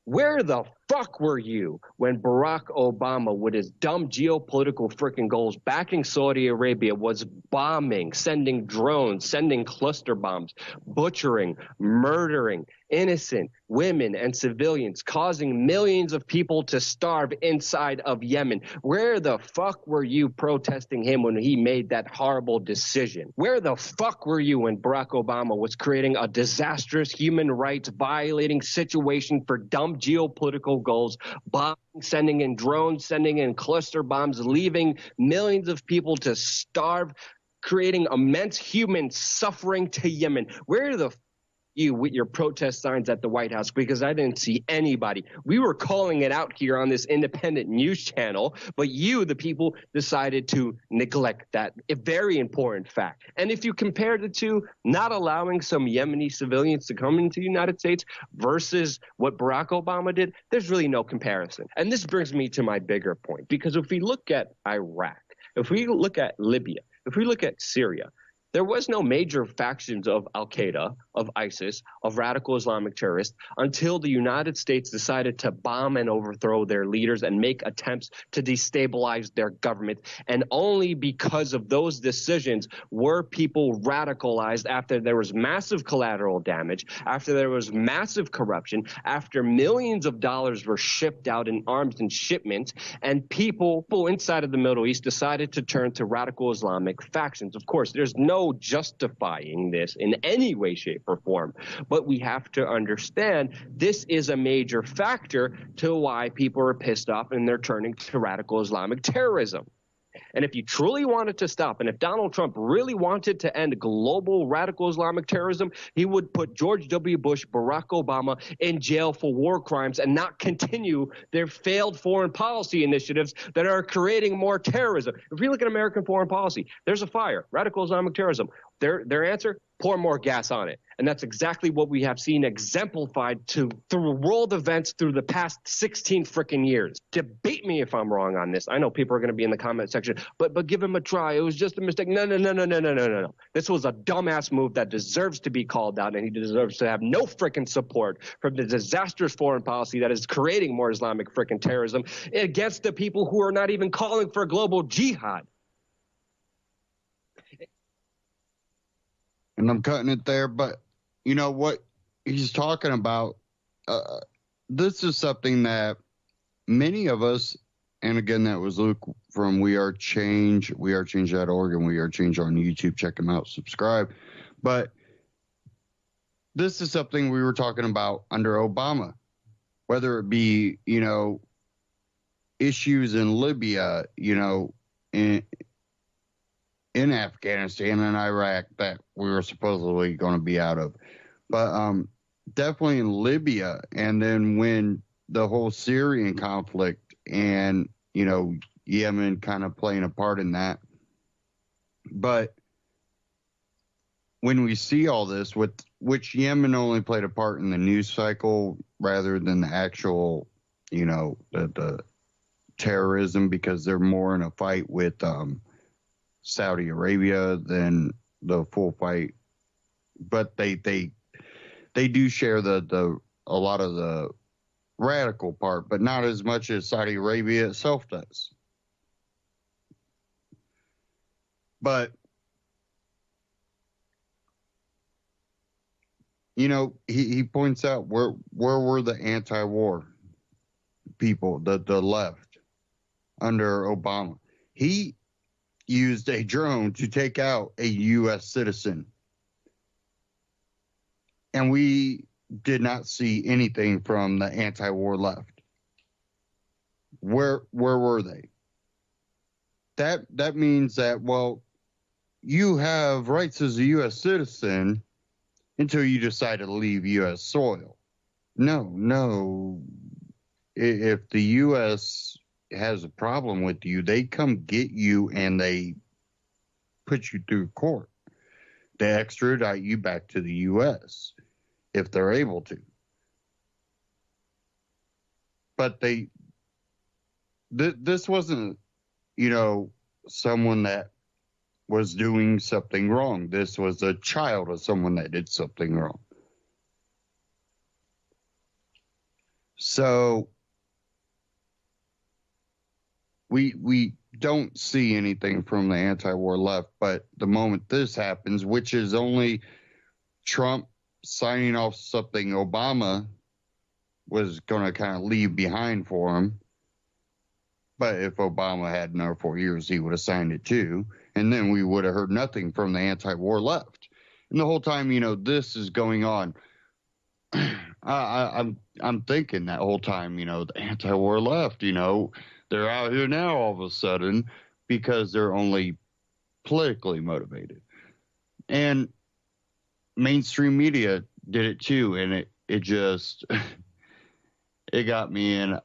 [SPEAKER 6] where the fuck were you when Barack Obama, with his dumb geopolitical freaking goals, backing Saudi Arabia, was bombing, sending drones, sending cluster bombs, butchering, murdering innocent women and civilians, causing millions of people to starve inside of Yemen? Where the fuck were you protesting him when he made that horrible decision? Where the fuck were you when Barack Obama was creating a disastrous human rights violating situation for dumb geopolitical goals, bombing, sending in drones, sending in cluster bombs, leaving millions of people to starve, creating immense human suffering to Yemen? Where the you with your protest signs at the White House? Because I didn't see anybody. We were calling it out here on this independent news channel, but you, the people, decided to neglect that a very important fact. And if you compare the two, not allowing some Yemeni civilians to come into the United States versus what Barack Obama did, there's really no comparison. And this brings me to my bigger point, because if we look at Iraq, if we look at Libya, if we look at Syria, there was no major factions of al-Qaeda, of ISIS, of radical Islamic terrorists until the United States decided to bomb and overthrow their leaders and make attempts to destabilize their government. And only because of those decisions were people radicalized after there was massive collateral damage, after there was massive corruption, after millions of dollars were shipped out in arms and shipments, and people inside of the Middle East decided to turn to radical Islamic factions. Of course, there's no justifying this in any way, shape, or form, but we have to understand this is a major factor to why people are pissed off and they're turning to radical Islamic terrorism. And if you truly wanted to stop, and if Donald Trump really wanted to end global radical Islamic terrorism, he would put George W. Bush, Barack Obama in jail for war crimes and not continue their failed foreign policy initiatives that are creating more terrorism. If we look at American foreign policy, there's a fire, radical Islamic terrorism. Their answer, pour more gas on it. And that's exactly what we have seen exemplified through world events through the past 16 freaking years. Debate me if I'm wrong on this. I know people are going to be in the comment section, but give him a try. It was just a mistake. No. This was a dumbass move that deserves to be called out, and he deserves to have no freaking support from the disastrous foreign policy that is creating more Islamic freaking terrorism against the people who are not even calling for global jihad.
[SPEAKER 2] And I'm cutting it there, but you know what he's talking about? This is something that many of us, and again, that was Luke from We Are Change, WeAreChange.org, and We Are Change on YouTube. Check him out, subscribe. But this is something we were talking about under Obama, whether it be, issues in Libya, in Afghanistan and Iraq that we were supposedly going to be out of. But definitely in Libya, and then when the whole Syrian conflict and, Yemen kind of playing a part in that. But when we see all this, which Yemen only played a part in the news cycle rather than the actual, the terrorism, because they're more in a fight with Saudi Arabia than the full fight, but they do share a lot of the radical part, but not as much as Saudi Arabia itself does. But he points out where were the anti-war people, the left under Obama. He used a drone to take out a U.S. citizen. And we did not see anything from the anti-war left. Where were they? That means that, well, you have rights as a U.S. citizen until you decide to leave U.S. soil. No. If the U.S. has a problem with you, they come get you and they put you through court. They extradite you back to the U.S. if they're able to. But this wasn't, someone that was doing something wrong. This was a child of someone that did something wrong. So we don't see anything from the anti-war left, but the moment this happens, which is only Trump signing off something Obama was going to kind of leave behind for him. But if Obama had another 4 years, he would have signed it too. And then we would have heard nothing from the anti-war left. And the whole time, this is going on, I'm thinking that whole time, the anti-war left, they're out here now all of a sudden because they're only politically motivated. And mainstream media did it too, and it just it got me in.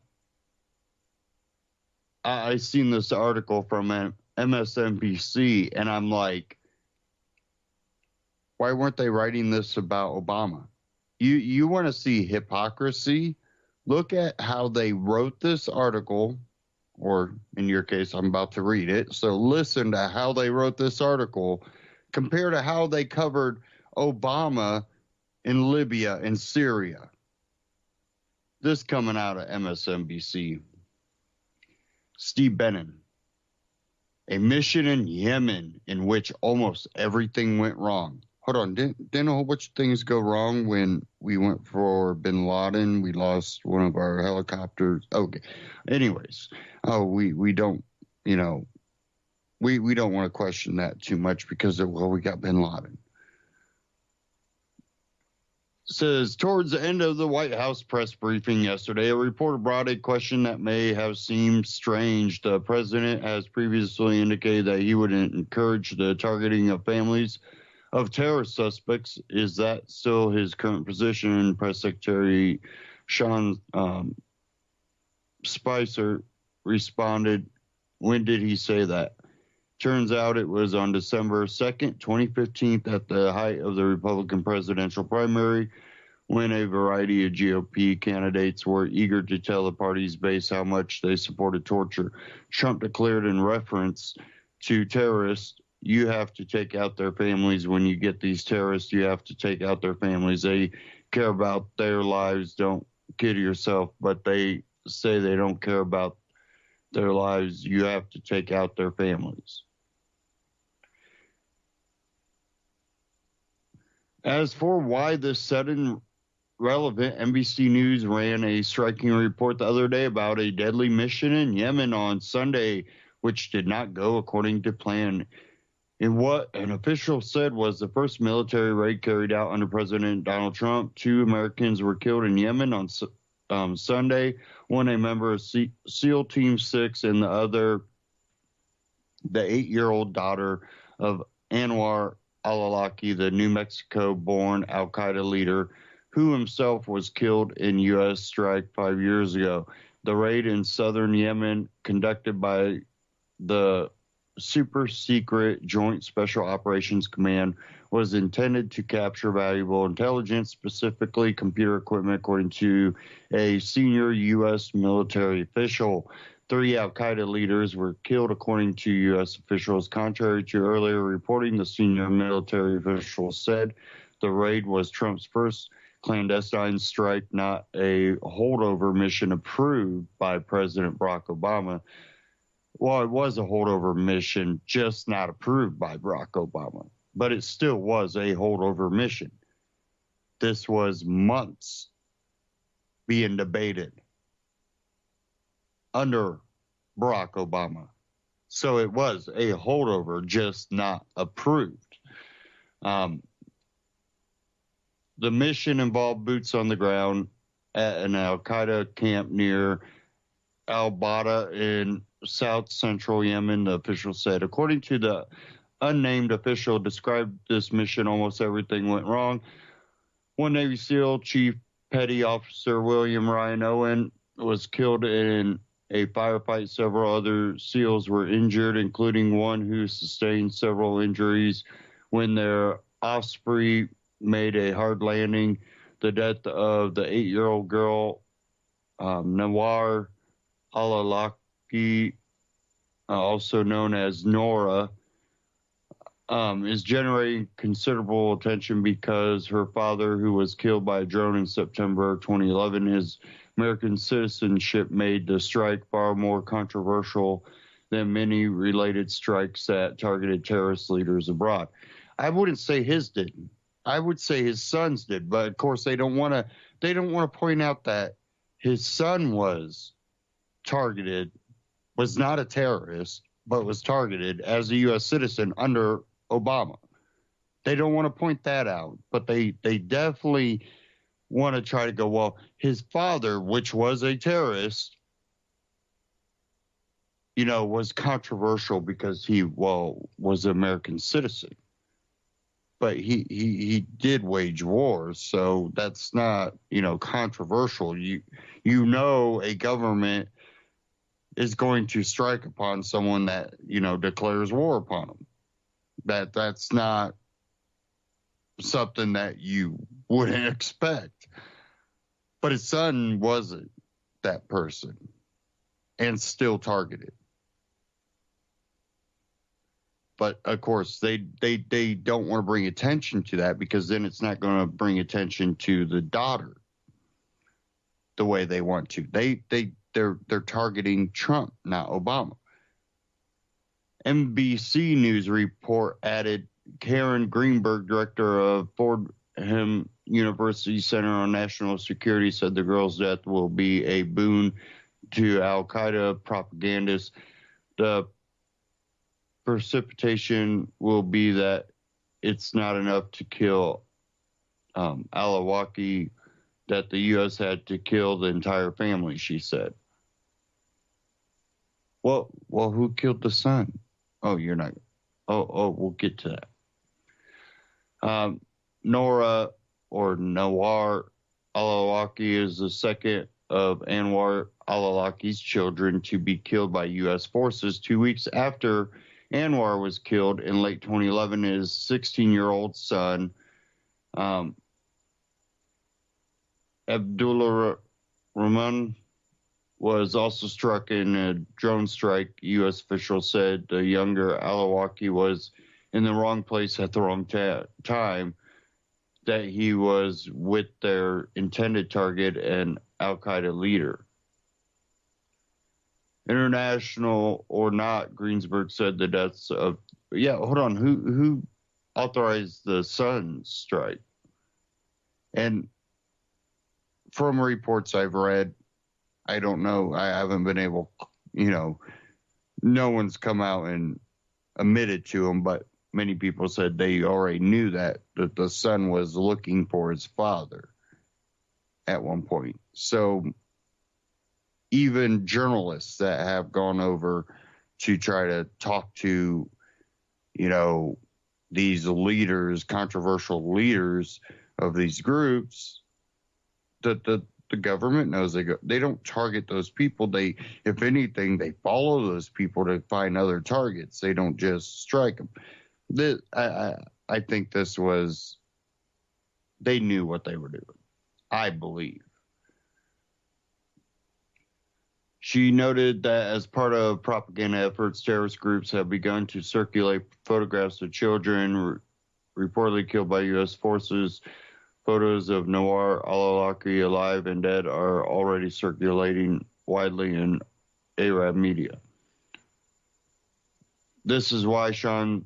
[SPEAKER 2] I seen this article from MSNBC, and I'm like, why weren't they writing this about Obama? You want to see hypocrisy? Look at how they wrote this article, or in your case, I'm about to read it. So listen to how they wrote this article compared to how they covered Obama in Libya and Syria. This coming out of MSNBC. Steve Bannon. A mission in Yemen in which almost everything went wrong. Hold on, didn't a whole bunch of things go wrong when we went for bin Laden? We lost one of our helicopters. Okay. Anyways, we don't, we don't want to question that too much because we got bin Laden. Says, towards the end of the White House press briefing yesterday, a reporter brought a question that may have seemed strange. The president has previously indicated that he would encourage the targeting of families of terrorist suspects. Is that still his current position? Press Secretary Sean Spicer responded, when did he say that? Turns out it was on December 2nd, 2015, at the height of the Republican presidential primary, when a variety of GOP candidates were eager to tell the party's base how much they supported torture. Trump declared in reference to terrorists, you have to take out their families. When you get these terrorists, you have to take out their families. They care about their lives. Don't kid yourself, but they say they don't care about their lives. You have to take out their families. As for why this sudden relevant, NBC News ran a striking report the other day about a deadly mission in Yemen on Sunday, which did not go according to plan. In what an official said was the first military raid carried out under President Donald Trump. 2 Americans were killed in Yemen on Sunday, one a member of SEAL Team 6 and the other the 8-year-old daughter of Anwar al-Awlaki, the New Mexico-born al-Qaeda leader, who himself was killed in U.S. strike 5 years ago. The raid in southern Yemen, conducted by the Super Secret Joint Special Operations Command, was intended to capture valuable intelligence, specifically computer equipment, according to a senior U.S. military official. 3 al-Qaeda leaders were killed, according to U.S. officials. Contrary to earlier reporting, the senior military official said the raid was Trump's first clandestine strike, not a holdover mission approved by President Barack Obama. Well, it was a holdover mission, just not approved by Barack Obama, but it still was a holdover mission. This was months being debated under Barack Obama. So it was a holdover, just not approved. The mission involved boots on the ground at an al-Qaeda camp near al-Bada in south central Yemen, the official said. According to the unnamed official described this mission, almost everything went wrong. One Navy SEAL, Chief Petty Officer William Ryan Owen, was killed in a firefight. Several other SEALs were injured, including one who sustained several injuries when their Osprey made a hard landing. The death of the 8-year-old girl, Nawar al-Awlaki, also known as Nora, is generating considerable attention because her father, who was killed by a drone in September 2011, his American citizenship made the strike far more controversial than many related strikes that targeted terrorist leaders abroad. I wouldn't say his didn't. I would say his sons did, but of course they don't want to point out that his son was targeted, was not a terrorist, but was targeted as a U.S. citizen under Obama. They don't want to point that out, but they definitely want to try to go, well, his father, which was a terrorist, was controversial because he, was an American citizen. But he did wage wars, so that's not, controversial. A government is going to strike upon someone that, declares war upon them. That's not something that you wouldn't expect. But his son wasn't that person and still targeted. But of course, they don't want to bring attention to that because then it's not going to bring attention to the daughter the way they want to. They're targeting Trump, not Obama. NBC News report added Karen Greenberg, director of Fordham University Center on National Security, said the girl's death will be a boon to Al-Qaeda propagandists. The precipitation will be that it's not enough to kill Al-Awlaki, that the U.S. had to kill the entire family, she said. Well, who killed the son? Oh, you're not. Oh, we'll get to that. Nora Al-Awlaki is the second of Anwar al-Awlaki's children to be killed by U.S. forces 2 weeks after Anwar was killed in late 2011. His 16-year-old son, Abdullah Rahman, was also struck in a drone strike. U.S. officials said the younger Al-Awlaki was in the wrong place at the wrong time, that he was with their intended target, an Al-Qaeda leader. International or not, Greensburg said the deaths of... Yeah, hold on. Who authorized the sun strike? And from reports I've read, I don't know. I haven't been able, no one's come out and admitted to him, but many people said they already knew that the son was looking for his father at one point. So even journalists that have gone over to try to talk to, these leaders, controversial leaders of these groups, the government knows they don't target those people. If anything, they follow those people to find other targets. They don't just strike them. I think this was, they knew what they were doing, I believe. She noted that as part of propaganda efforts, terrorist groups have begun to circulate photographs of children reportedly killed by U.S. forces. Photos of Nawar al-Awlaki alive and dead are already circulating widely in Arab media. This is why Sean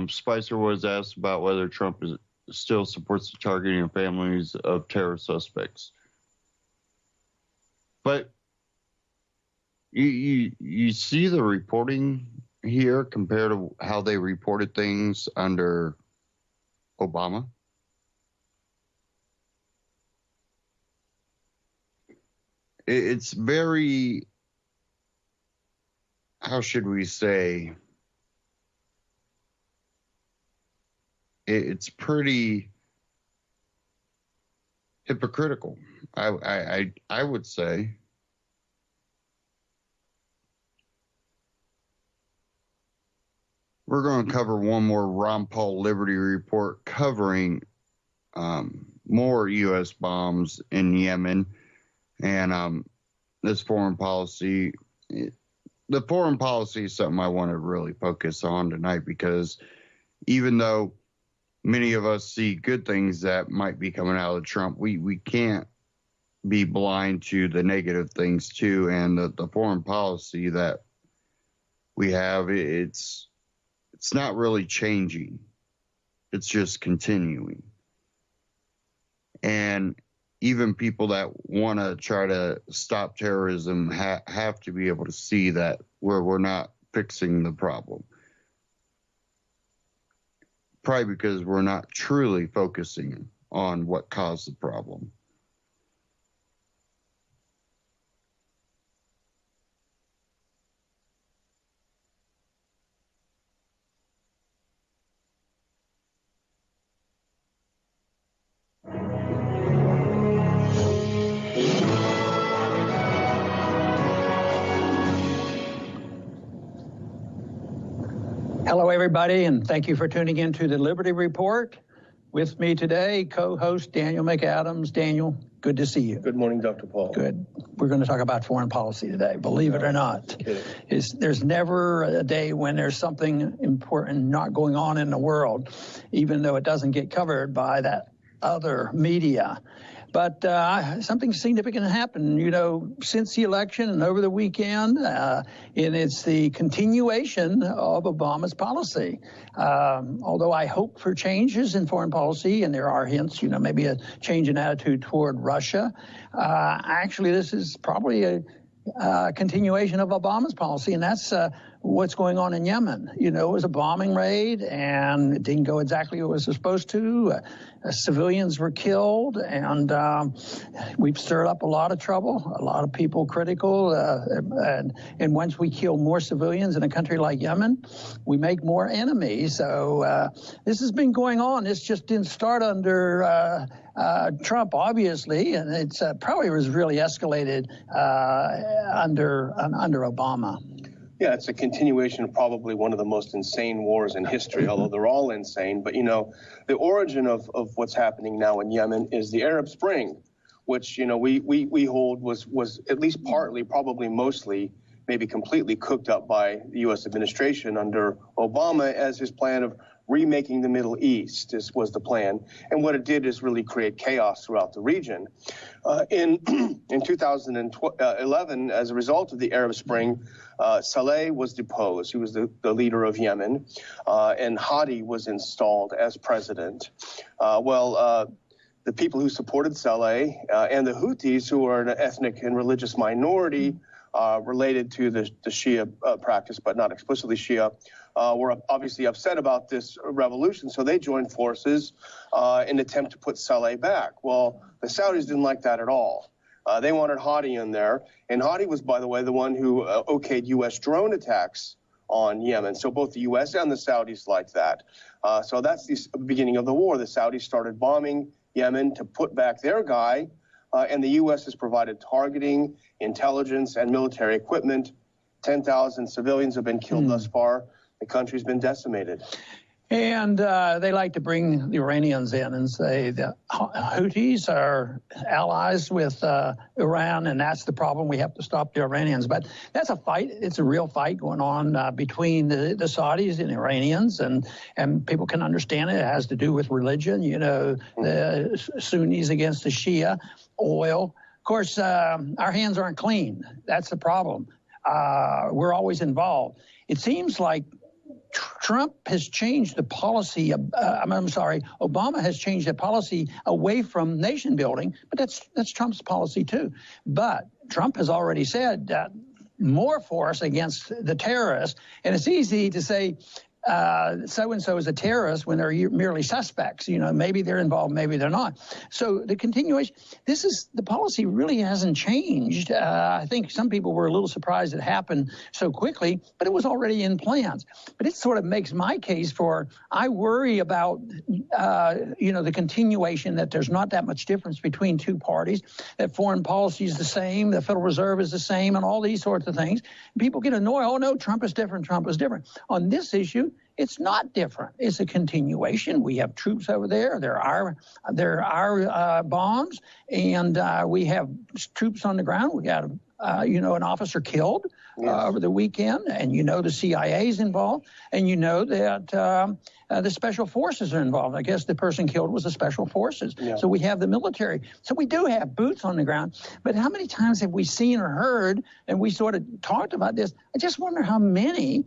[SPEAKER 2] Spicer was asked about whether Trump still supports the targeting of families of terror suspects. But you see the reporting here compared to how they reported things under Obama. It's very, how should we say, it's pretty hypocritical, I would say. We're going to cover one more Ron Paul Liberty report covering more U.S. bombs in Yemen and this foreign policy. The foreign policy is something I want to really focus on tonight because even though many of us see good things that might be coming out of Trump, we can't be blind to the negative things too. And the foreign policy that we have, it's not really changing. It's just continuing. And even people that want to try to stop terrorism have to be able to see that we're not fixing the problem. Probably because we're not truly focusing on what caused the problem.
[SPEAKER 3] Hello, everybody, and thank you for tuning in to the Liberty Report. With me today, co-host Daniel McAdams. Daniel, good to see you.
[SPEAKER 4] Good morning, Dr. Paul.
[SPEAKER 3] Good. We're going to talk about foreign policy today, believe it or not. There's never a day when there's something important not going on in the world, even though it doesn't get covered by that other media. But something significant happened, since the election and over the weekend, and it's the continuation of Obama's policy. Although I hope for changes in foreign policy, and there are hints, maybe a change in attitude toward Russia. Actually, this is probably a continuation of Obama's policy, and that's what's going on in Yemen. It was a bombing raid, and it didn't go exactly what it was supposed to. Civilians were killed, and we've stirred up a lot of trouble, a lot of people critical. And once we kill more civilians in a country like Yemen, we make more enemies. So this has been going on. This just didn't start under Trump, obviously, and it's probably was really escalated under Obama.
[SPEAKER 4] Yeah, it's a continuation of probably one of the most insane wars in history, although they're all insane. But, the origin of what's happening now in Yemen is the Arab Spring, which, we hold was at least partly, probably mostly, maybe completely cooked up by the U.S. administration under Obama as his plan of remaking the Middle East. This was the plan. And what it did is really create chaos throughout the region. In 2011, as a result of the Arab Spring, Saleh was deposed. He was the leader of Yemen, and Hadi was installed as president. The people who supported Saleh and the Houthis, who are an ethnic and religious minority related to the Shia practice, but not explicitly Shia, were obviously upset about this revolution, so they joined forces in an attempt to put Saleh back. Well, the Saudis didn't like that at all. They wanted Hadi in there, and Hadi was, by the way, the one who okayed U.S. drone attacks on Yemen. So both the U.S. and the Saudis liked that. So that's the beginning of the war. The Saudis started bombing Yemen to put back their guy, and the U.S. has provided targeting, intelligence, and military equipment. 10,000 civilians have been killed thus far. The country's been decimated.
[SPEAKER 3] And they like to bring the Iranians in and say the Houthis are allies with Iran, and that's the problem. We have to stop the Iranians. But that's a fight. It's a real fight going on between the Saudis and Iranians, and people can understand it. It has to do with religion, the Sunnis against the Shia, oil. Of course, our hands aren't clean. That's the problem. We're always involved. It seems like Trump has changed the policy. Obama has changed the policy away from nation building, but that's Trump's policy too. But Trump has already said that more force against the terrorists, and it's easy to say so-and-so is a terrorist when they're merely suspects. Maybe they're involved, maybe they're not. So the continuation, the policy really hasn't changed. I think some people were a little surprised it happened so quickly, but it was already in plans. But it sort of makes my case I worry about, the continuation, that there's not that much difference between two parties, that foreign policy is the same, the Federal Reserve is the same, and all these sorts of things. People get annoyed. Oh, no, Trump is different. Trump is different. On this issue, it's not different. It's a continuation. We have troops over there. There are bombs, and we have troops on the ground. We got an officer killed over the weekend, and the CIA's involved, and that the special forces are involved. I guess the person killed was the special forces. Yeah. So we have the military. So we do have boots on the ground. But how many times have we seen or heard, and we sort of talked about this, I just wonder how many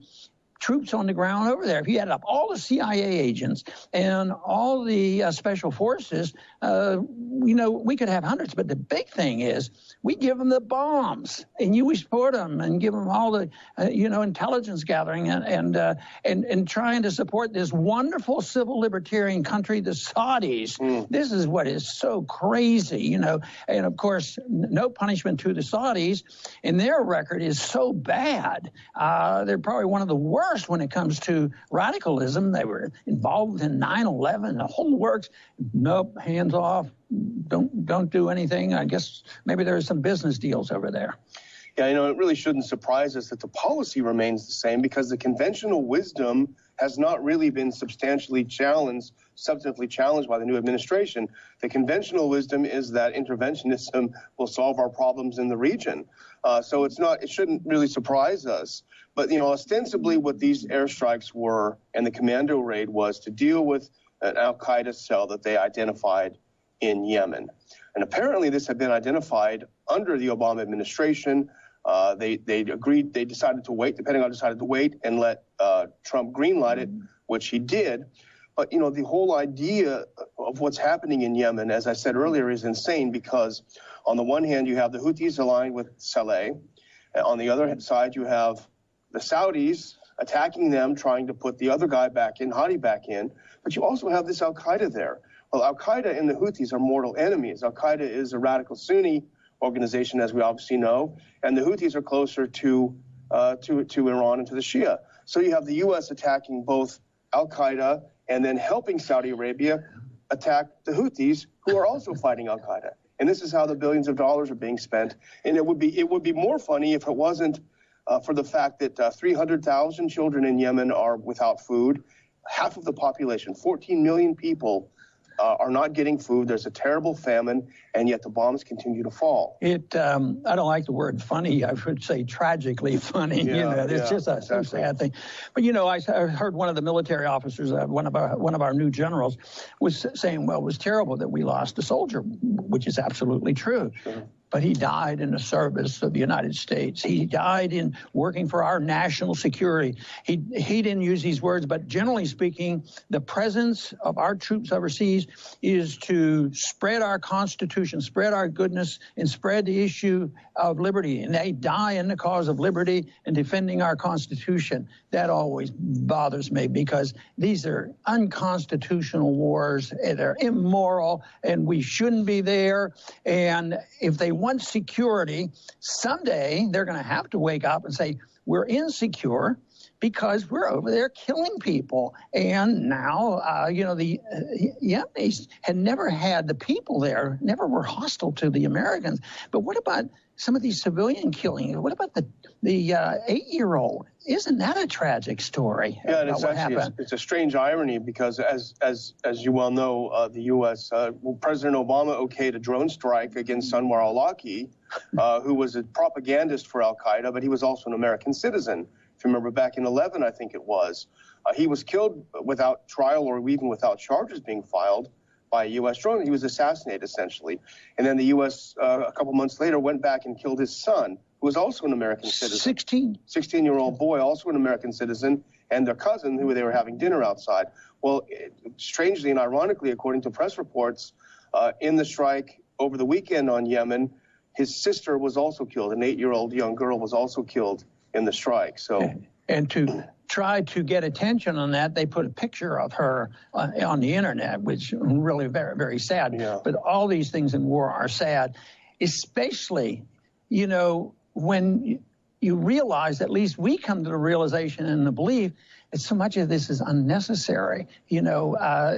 [SPEAKER 3] troops on the ground over there. If you add up all the CIA agents and all the special forces, we could have hundreds. But the big thing is we give them the bombs, and we support them and give them all the, intelligence gathering and trying to support this wonderful civil libertarian country, the Saudis. This is what is so crazy, And of course, no punishment to the Saudis, and their record is so bad. They're probably one of the worst when it comes to radicalism. They were involved in 9/11, the whole works. Nope, hands off. Don't do anything. I guess maybe there's some business deals over there.
[SPEAKER 4] Yeah, it really shouldn't surprise us that the policy remains the same, because the conventional wisdom has not really been substantially substantively challenged by the new administration. The conventional wisdom is that interventionism will solve our problems in the region. So it shouldn't really surprise us. But, ostensibly what these airstrikes were and the commando raid was to deal with an al-Qaeda cell that they identified in Yemen. And apparently this had been identified under the Obama administration. They decided to wait, the Pentagon decided to wait and let Trump greenlight it, which he did. But, the whole idea of what's happening in Yemen, as I said earlier, is insane, because on the one hand, you have the Houthis aligned with Saleh. On the other side, you have the Saudis attacking them, trying to put the other guy back in, Hadi back in. But you also have this al-Qaeda there. Well, al-Qaeda and the Houthis are mortal enemies. Al-Qaeda is a radical Sunni organization, as we obviously know, and the Houthis are closer to Iran and to the Shia. So you have the U.S. attacking both al-Qaeda and then helping Saudi Arabia attack the Houthis, who are also fighting al-Qaeda. And this is how the billions of dollars are being spent. And it would be more funny if it wasn't for the fact that 300,000 children in Yemen are without food. Half of the population, 14 million people, are not getting food. There's a terrible famine, and yet the bombs continue to fall. I
[SPEAKER 3] don't like the word funny. I would say tragically funny. It's just a so sad thing. But I heard one of the military officers, one of our new generals, was saying, well, it was terrible that we lost a soldier, which is absolutely true. Sure. But he died in the service of the United States. He died in working for our national security. He didn't use these words, but generally speaking, the presence of our troops overseas is to spread our Constitution, spread our goodness, and spread the issue of liberty. And they die in the cause of liberty and defending our Constitution. That always bothers me, because these are unconstitutional wars. They're immoral, and we shouldn't be there. And if they want security, someday they're going to have to wake up and say, we're insecure because we're over there killing people. And now, the Yemenis had never had the people there, never were hostile to the Americans. But what about some of these civilian killings? What about the 8-year-old? Isn't that a tragic story?
[SPEAKER 4] Yeah, and it's a strange irony, because as you well know, the U.S. President Obama okayed a drone strike against Anwar al-Awlaki, who was a propagandist for al-Qaeda, but he was also an American citizen. If you remember back in 2011, I think it was, he was killed without trial or even without charges being filed by a U.S. drone. He was assassinated, essentially. And then the U.S., a couple months later, went back and killed his son, who was also an American citizen. 16-year-old boy, also an American citizen, and their cousin, who they were having dinner outside. Well, strangely and ironically, according to press reports, in the strike over the weekend on Yemen, his sister was also killed. An 8-year-old young girl was also killed in the strike. So,
[SPEAKER 3] and to try to get attention on that, they put a picture of her on the internet, which is really very, very sad. Yeah. But all these things in war are sad, especially, when you realize, at least we come to the realization and the belief, so much of this is unnecessary. You know,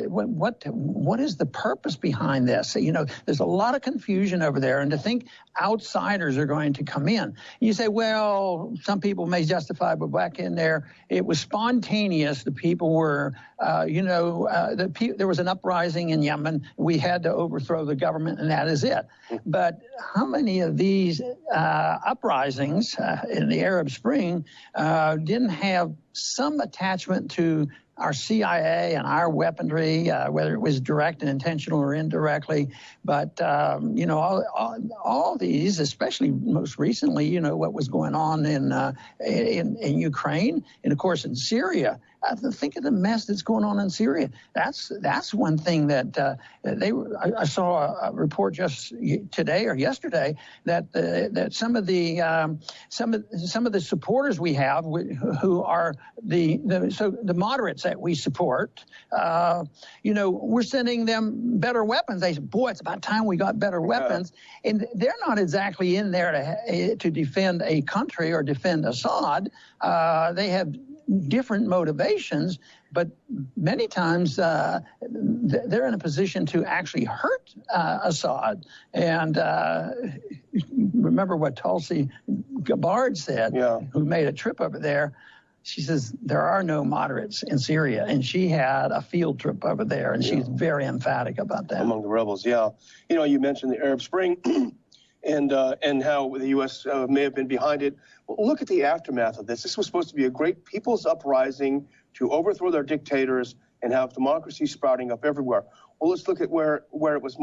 [SPEAKER 3] what is the purpose behind this? You know, there's a lot of confusion over there, and to think outsiders are going to come in. You say, well, some people may justify, but back in there, it was spontaneous. The people were, there was an uprising in Yemen. We had to overthrow the government, and that is it. But how many of these uprisings in the Arab Spring didn't have some attachment to our CIA and our weaponry, whether it was direct and intentional or indirectly? But, all these, especially most recently, you know, what was going on in Ukraine and, of course, in Syria. Think of the mess that's going on in Syria. That's one thing that I saw a report just today or yesterday that some of the supporters we have who are the moderates that we support, we're sending them better weapons. They say, boy, it's about time we got better weapons. And they're not exactly in there to defend a country or defend Assad. They have different motivations, but many times they're in a position to actually hurt Assad. And remember what Tulsi Gabbard said, who made a trip over there. She says, there are no moderates in Syria. And she had a field trip over there, and she's very emphatic about that.
[SPEAKER 7] Among the rebels, You know, you mentioned the Arab Spring and how the U.S. May have been behind it. Well, look at the aftermath of this. This was supposed to be a great people's uprising to overthrow their dictators and have democracy sprouting up everywhere. Well, let's look at where it was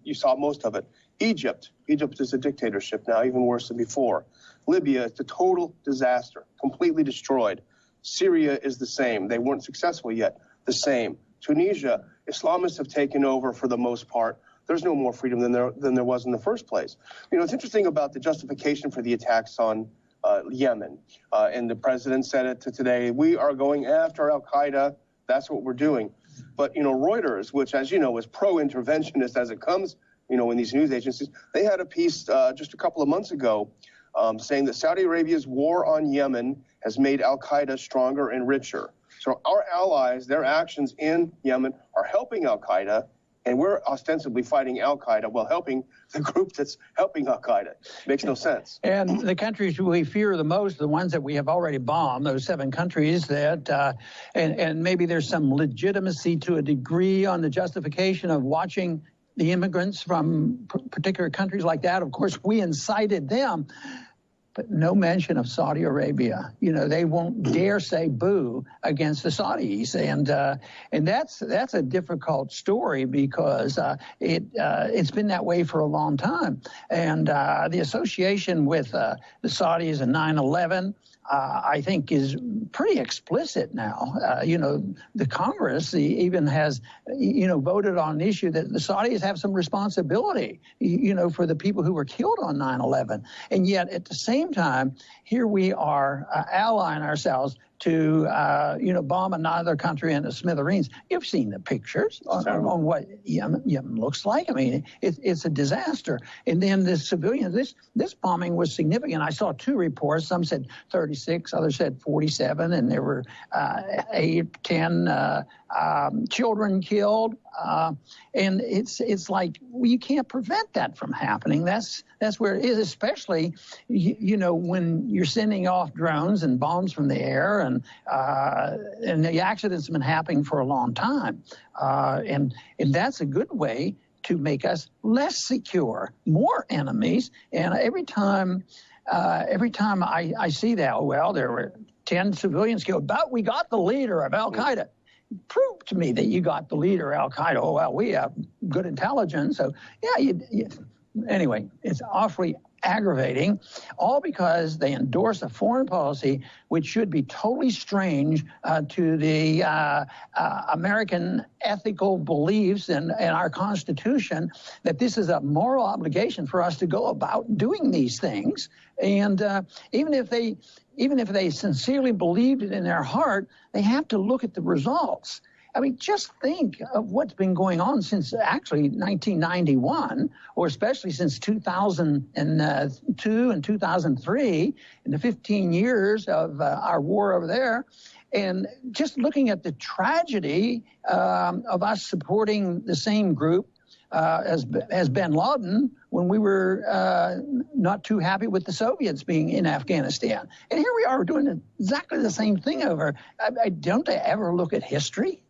[SPEAKER 7] you saw most of it. Egypt is a dictatorship now, even worse than before. Libya, it's a total disaster, completely destroyed. Syria is the same. They weren't successful yet, the same. Tunisia, Islamists have taken over for the most part. There's no more freedom than there was in the first place. You know, it's interesting about the justification for the attacks on Yemen. And the president said it today, we are going after al-Qaeda. That's what we're doing. But, you know, Reuters, which, as you know, is pro-interventionist as it comes, you know, in these news agencies, they had a piece just a couple of months ago saying that Saudi Arabia's war on Yemen has made al-Qaeda stronger and richer. So our allies, their actions in Yemen are helping al-Qaeda, and we're ostensibly fighting al-Qaeda while helping the group that's helping al-Qaeda. Makes no sense.
[SPEAKER 3] And the countries we fear the most, the ones that we have already bombed, those 7 countries that, and maybe there's some legitimacy to a degree on the justification of watching the immigrants from particular countries like that. Of course, we incited them. But no mention of Saudi Arabia. You know, they won't dare say boo against the Saudis, and that's a difficult story because it's been that way for a long time. And the association with the Saudis and 9/11, I think, is pretty explicit now. The Congress even has, voted on an issue that the Saudis have some responsibility, for the people who were killed on 9/11. And yet, at the same time, here we are allying ourselves to, bomb another country into smithereens. You've seen the pictures on what Yemen looks like. I mean, it's a disaster. And then the civilians, this bombing was significant. I saw 2 reports. Some said 36, others said 47, and there were 8, 10 children killed. And it's like, well, you can't prevent that from happening. That's where it is, especially, when you're sending off drones and bombs from the air, and the accidents have been happening for a long time. And that's a good way to make us less secure, more enemies. And every time I see that, well, there were 10 civilians killed, but we got the leader of al-Qaeda. Prove to me that you got the leader of al-Qaeda. Oh, well, we have good intelligence. So, anyway, it's awfully aggravating, all because they endorse a foreign policy which should be totally strange to the American ethical beliefs and our Constitution, that this is a moral obligation for us to go about doing these things. And even if they sincerely believed it in their heart, they have to look at the results. I mean, just think of what's been going on since actually 1991, or especially since 2002 and 2003, in the 15 years of our war over there. And just looking at the tragedy of us supporting the same group as bin Laden when we were not too happy with the Soviets being in Afghanistan. And here we are doing exactly the same thing over. Don't they ever look at history?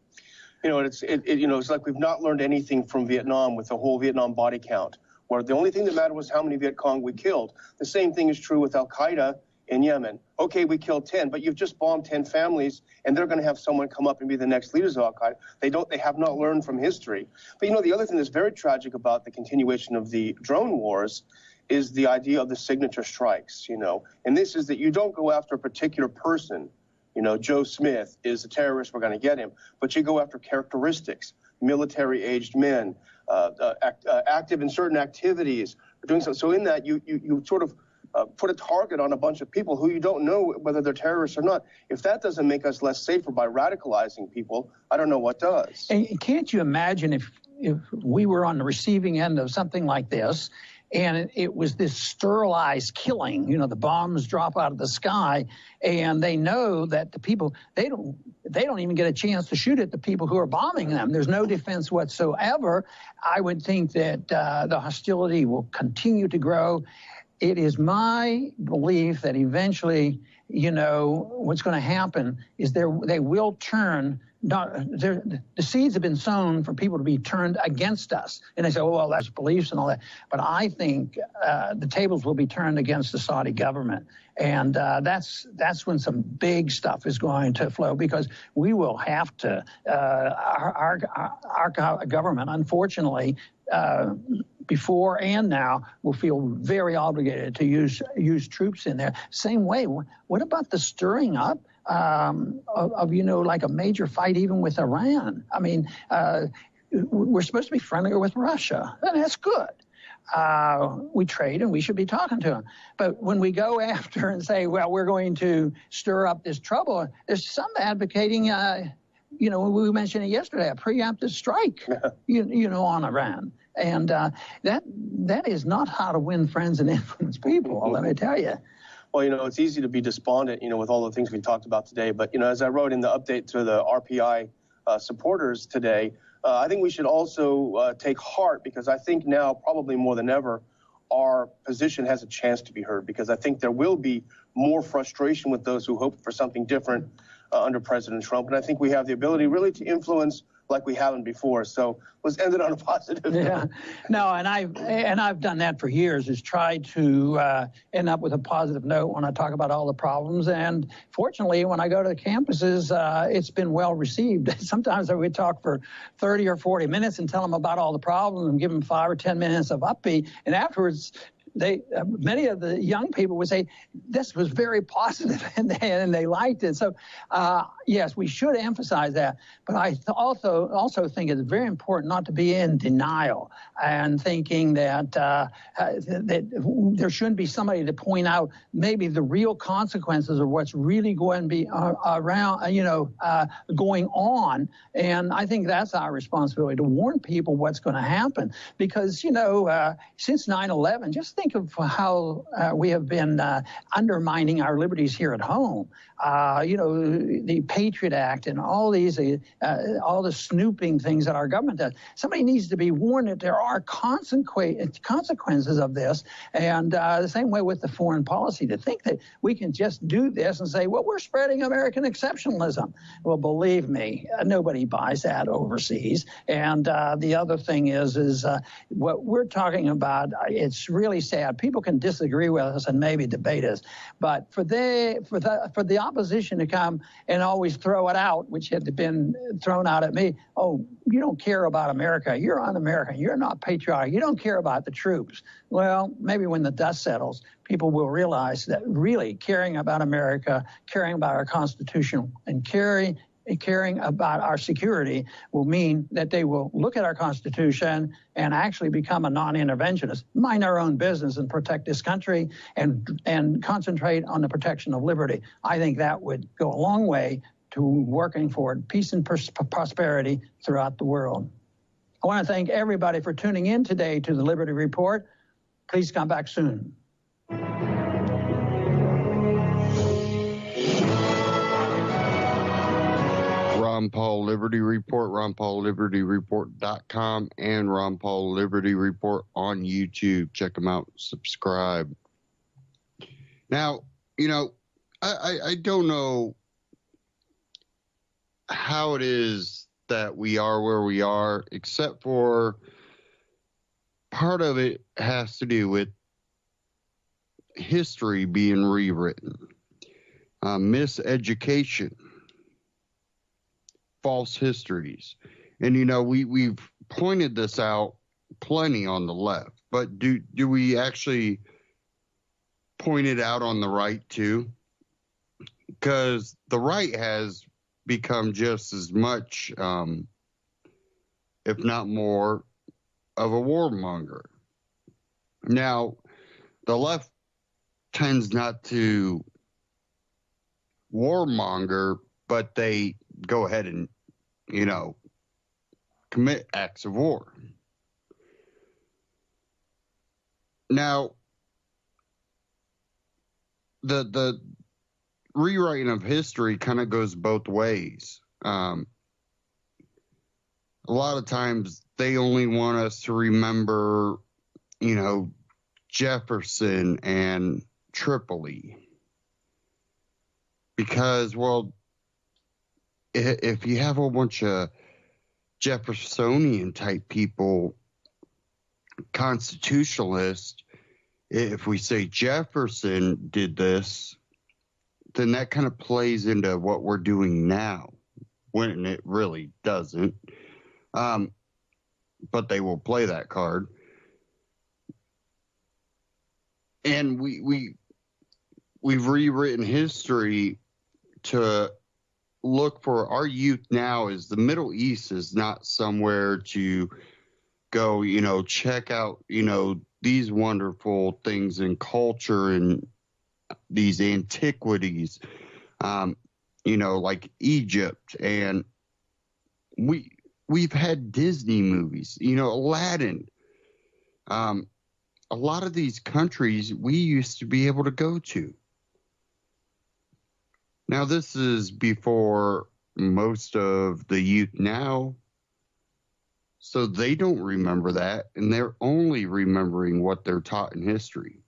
[SPEAKER 7] You know, it's like we've not learned anything from Vietnam with the whole Vietnam body count, where the only thing that mattered was how many Viet Cong we killed. The same thing is true with Al-Qaeda in Yemen. Okay, we killed 10, but you've just bombed 10 families, and they're going to have someone come up and be the next leaders of Al-Qaeda. They have not learned from history. But, you know, the other thing that's very tragic about the continuation of the drone wars is the idea of the signature strikes, you know. And this is that you don't go after a particular person. You know, Joe Smith is a terrorist, we're going to get him. But you go after characteristics, military-aged men, active in certain activities, doing so. So in that, you sort of put a target on a bunch of people who you don't know whether they're terrorists or not. If that doesn't make us less safer by radicalizing people, I don't know what does.
[SPEAKER 3] And can't you imagine if we were on the receiving end of something like this, and it was this sterilized killing, you know, the bombs drop out of the sky, and they know that the people, they don't even get a chance to shoot at the people who are bombing them. There's no defense whatsoever. I would think that the hostility will continue to grow. It is my belief that eventually, you know, what's going to happen is they will turn. The seeds have been sown for people to be turned against us. And they say, oh, well, that's beliefs and all that. But I think the tables will be turned against the Saudi government. And that's when some big stuff is going to flow, because we will have to, our government, unfortunately, before and now, will feel very obligated to use troops in there. Same way, what about the stirring up of you know, like a major fight even with Iran? I mean, we're supposed to be friendlier with Russia, and that's good. We trade and we should be talking to them. But when we go after and say, well, we're going to stir up this trouble, there's some advocating, you know, we mentioned it yesterday, a preemptive strike, you know, on Iran. And that is not how to win friends and influence people, let me tell you.
[SPEAKER 7] Well, you know, it's easy to be despondent, you know, with all the things we talked about today. But, you know, as I wrote in the update to the RPI supporters today, I think we should also take heart, because I think now, probably more than ever, our position has a chance to be heard, because I think there will be more frustration with those who hope for something different under President Trump. And I think we have the ability really to influence like we haven't before. So let's end it on a positive note.
[SPEAKER 3] Yeah, no, and I've done that for years, is tried to end up with a positive note when I talk about all the problems. And fortunately, when I go to the campuses, it's been well received. Sometimes I would talk for 30 or 40 minutes and tell them about all the problems and give them 5 or 10 minutes of upbeat. And afterwards, many of the young people would say this was very positive, and they liked it. So yes, we should emphasize that. But I also think it's very important not to be in denial and thinking that that there shouldn't be somebody to point out maybe the real consequences of what's really going to be around, you know, going on. And I think that's our responsibility, to warn people what's going to happen. Because, you know, since 9/11, just think of how we have been undermining our liberties here at home. You know, the Patriot Act and all these, all the snooping things that our government does. Somebody needs to be warned that there are consequences of this. And the same way with the foreign policy, to think that we can just do this and say, well, we're spreading American exceptionalism. Well, believe me, nobody buys that overseas. And the other thing is what we're talking about, it's really sad. People can disagree with us and maybe debate us, but for the opposition to come and always throw it out, which had been thrown out at me, oh, you don't care about America, you're un-American, you're not patriotic, you don't care about the troops. Well, maybe when the dust settles, people will realize that really caring about America, caring about our Constitution, and caring about our security will mean that they will look at our Constitution and actually become a non-interventionist, mind our own business and protect this country and concentrate on the protection of liberty. I think that would go a long way to working for peace and prosperity throughout the world. I want to thank everybody for tuning in today to the Liberty Report. Please come back soon.
[SPEAKER 2] Ron Paul Liberty Report, RonPaulLibertyReport.com, and Ron Paul Liberty Report on YouTube. Check them out. Subscribe. Now, I don't know how it is that we are where we are, except for part of it has to do with history being rewritten, miseducation, false histories. And, we've pointed this out plenty on the left, but do we actually point it out on the right too? Because the right has become just as much, if not more, of a warmonger. Now, the left tends not to warmonger, but they go ahead and, commit acts of war. Now, the rewriting of history kind of goes both ways. A lot of times they only want us to remember, Jefferson and Tripoli. Because, well, if you have a whole bunch of Jeffersonian type people, constitutionalists, if we say Jefferson did this, then that kind of plays into what we're doing now, when it really doesn't. But they will play that card. And we've rewritten history to look for our youth now. Is the Middle East is not somewhere to go, check out, these wonderful things in culture and these antiquities, like Egypt. And we've had Disney movies, Aladdin. A lot of these countries we used to be able to go to. Now, this is before most of the youth now, so they don't remember that, and they're only remembering what they're taught in history.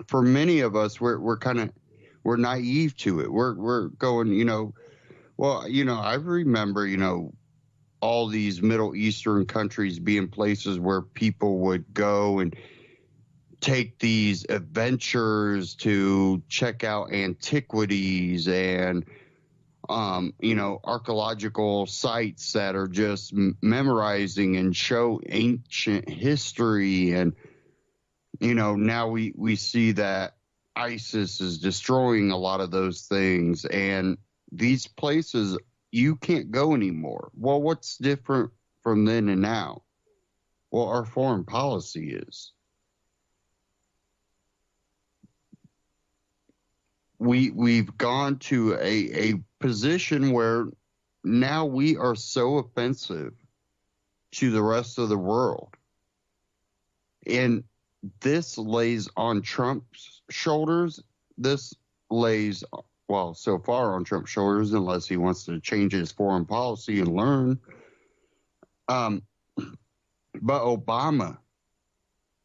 [SPEAKER 2] For many of us, we're naive to it. We're going, I remember, all these Middle Eastern countries being places where people would go and take these adventures to check out antiquities and, archaeological sites that are just memorizing and show ancient history. And, now we see that ISIS is destroying a lot of those things, and these places you can't go anymore. Well, what's different from then and now? Well, our foreign policy is. We've gone to a position where now we are so offensive to the rest of the world. And this lays on Trump's shoulders. This lays, so far on Trump's shoulders, unless he wants to change his foreign policy and learn. But Obama,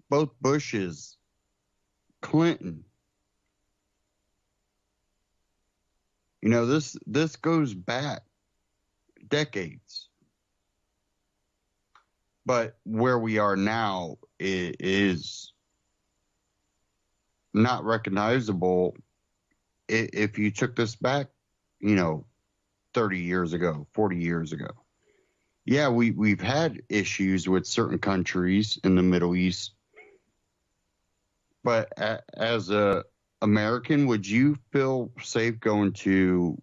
[SPEAKER 2] both Bushes, Clinton, this goes back decades. But where we are now is not recognizable if you took this back, 30 years ago, 40 years ago. Yeah, we've had issues with certain countries in the Middle East. But as a American, would you feel safe going to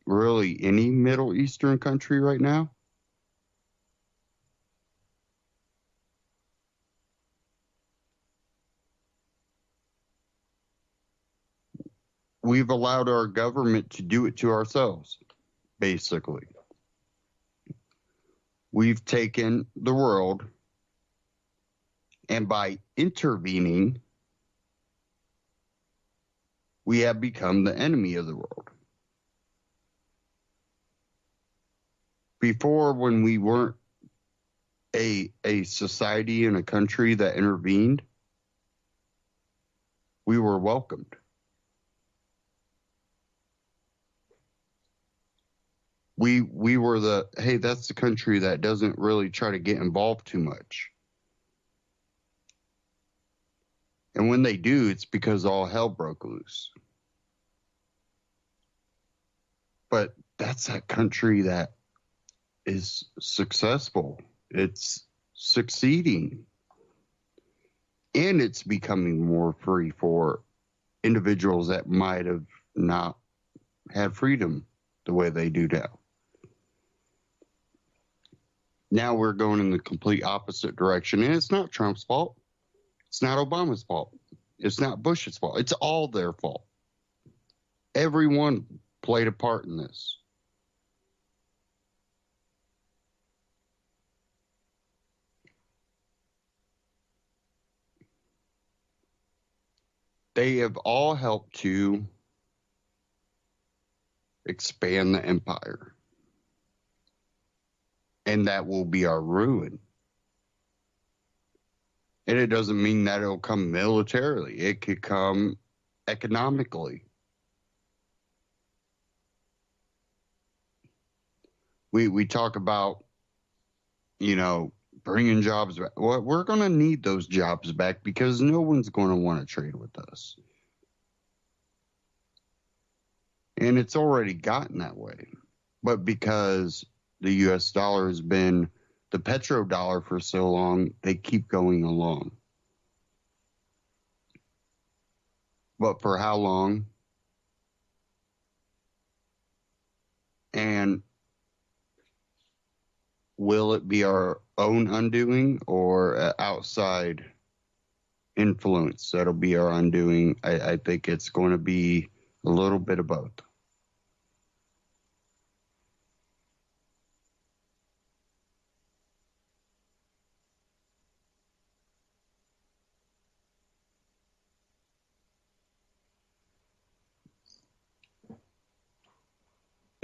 [SPEAKER 2] really any Middle Eastern country right now? We've allowed our government to do it to ourselves, basically. We've taken the world, and by intervening, we have become the enemy of the world. before, when we weren't a society and a country that intervened, we were welcomed. We were hey, that's the country that doesn't really try to get involved too much. And when they do, it's because all hell broke loose. But that's that country that is successful. It's succeeding. And it's becoming more free for individuals that might have not had freedom the way they do now. Now we're going in the complete opposite direction. And it's not Trump's fault. It's not Obama's fault. It's not Bush's fault. It's all their fault. Everyone played a part in this. They have all helped to expand the empire. And that will be our ruin. And it doesn't mean that it'll come militarily. It could come economically. We talk about, bringing jobs back. Well, we're going to need those jobs back because no one's going to want to trade with us. And it's already gotten that way. But because the U.S. dollar has been the petrodollar for so long, they keep going along. But for how long? And will it be our own undoing or outside influence that'll be our undoing? I think it's going to be a little bit of both.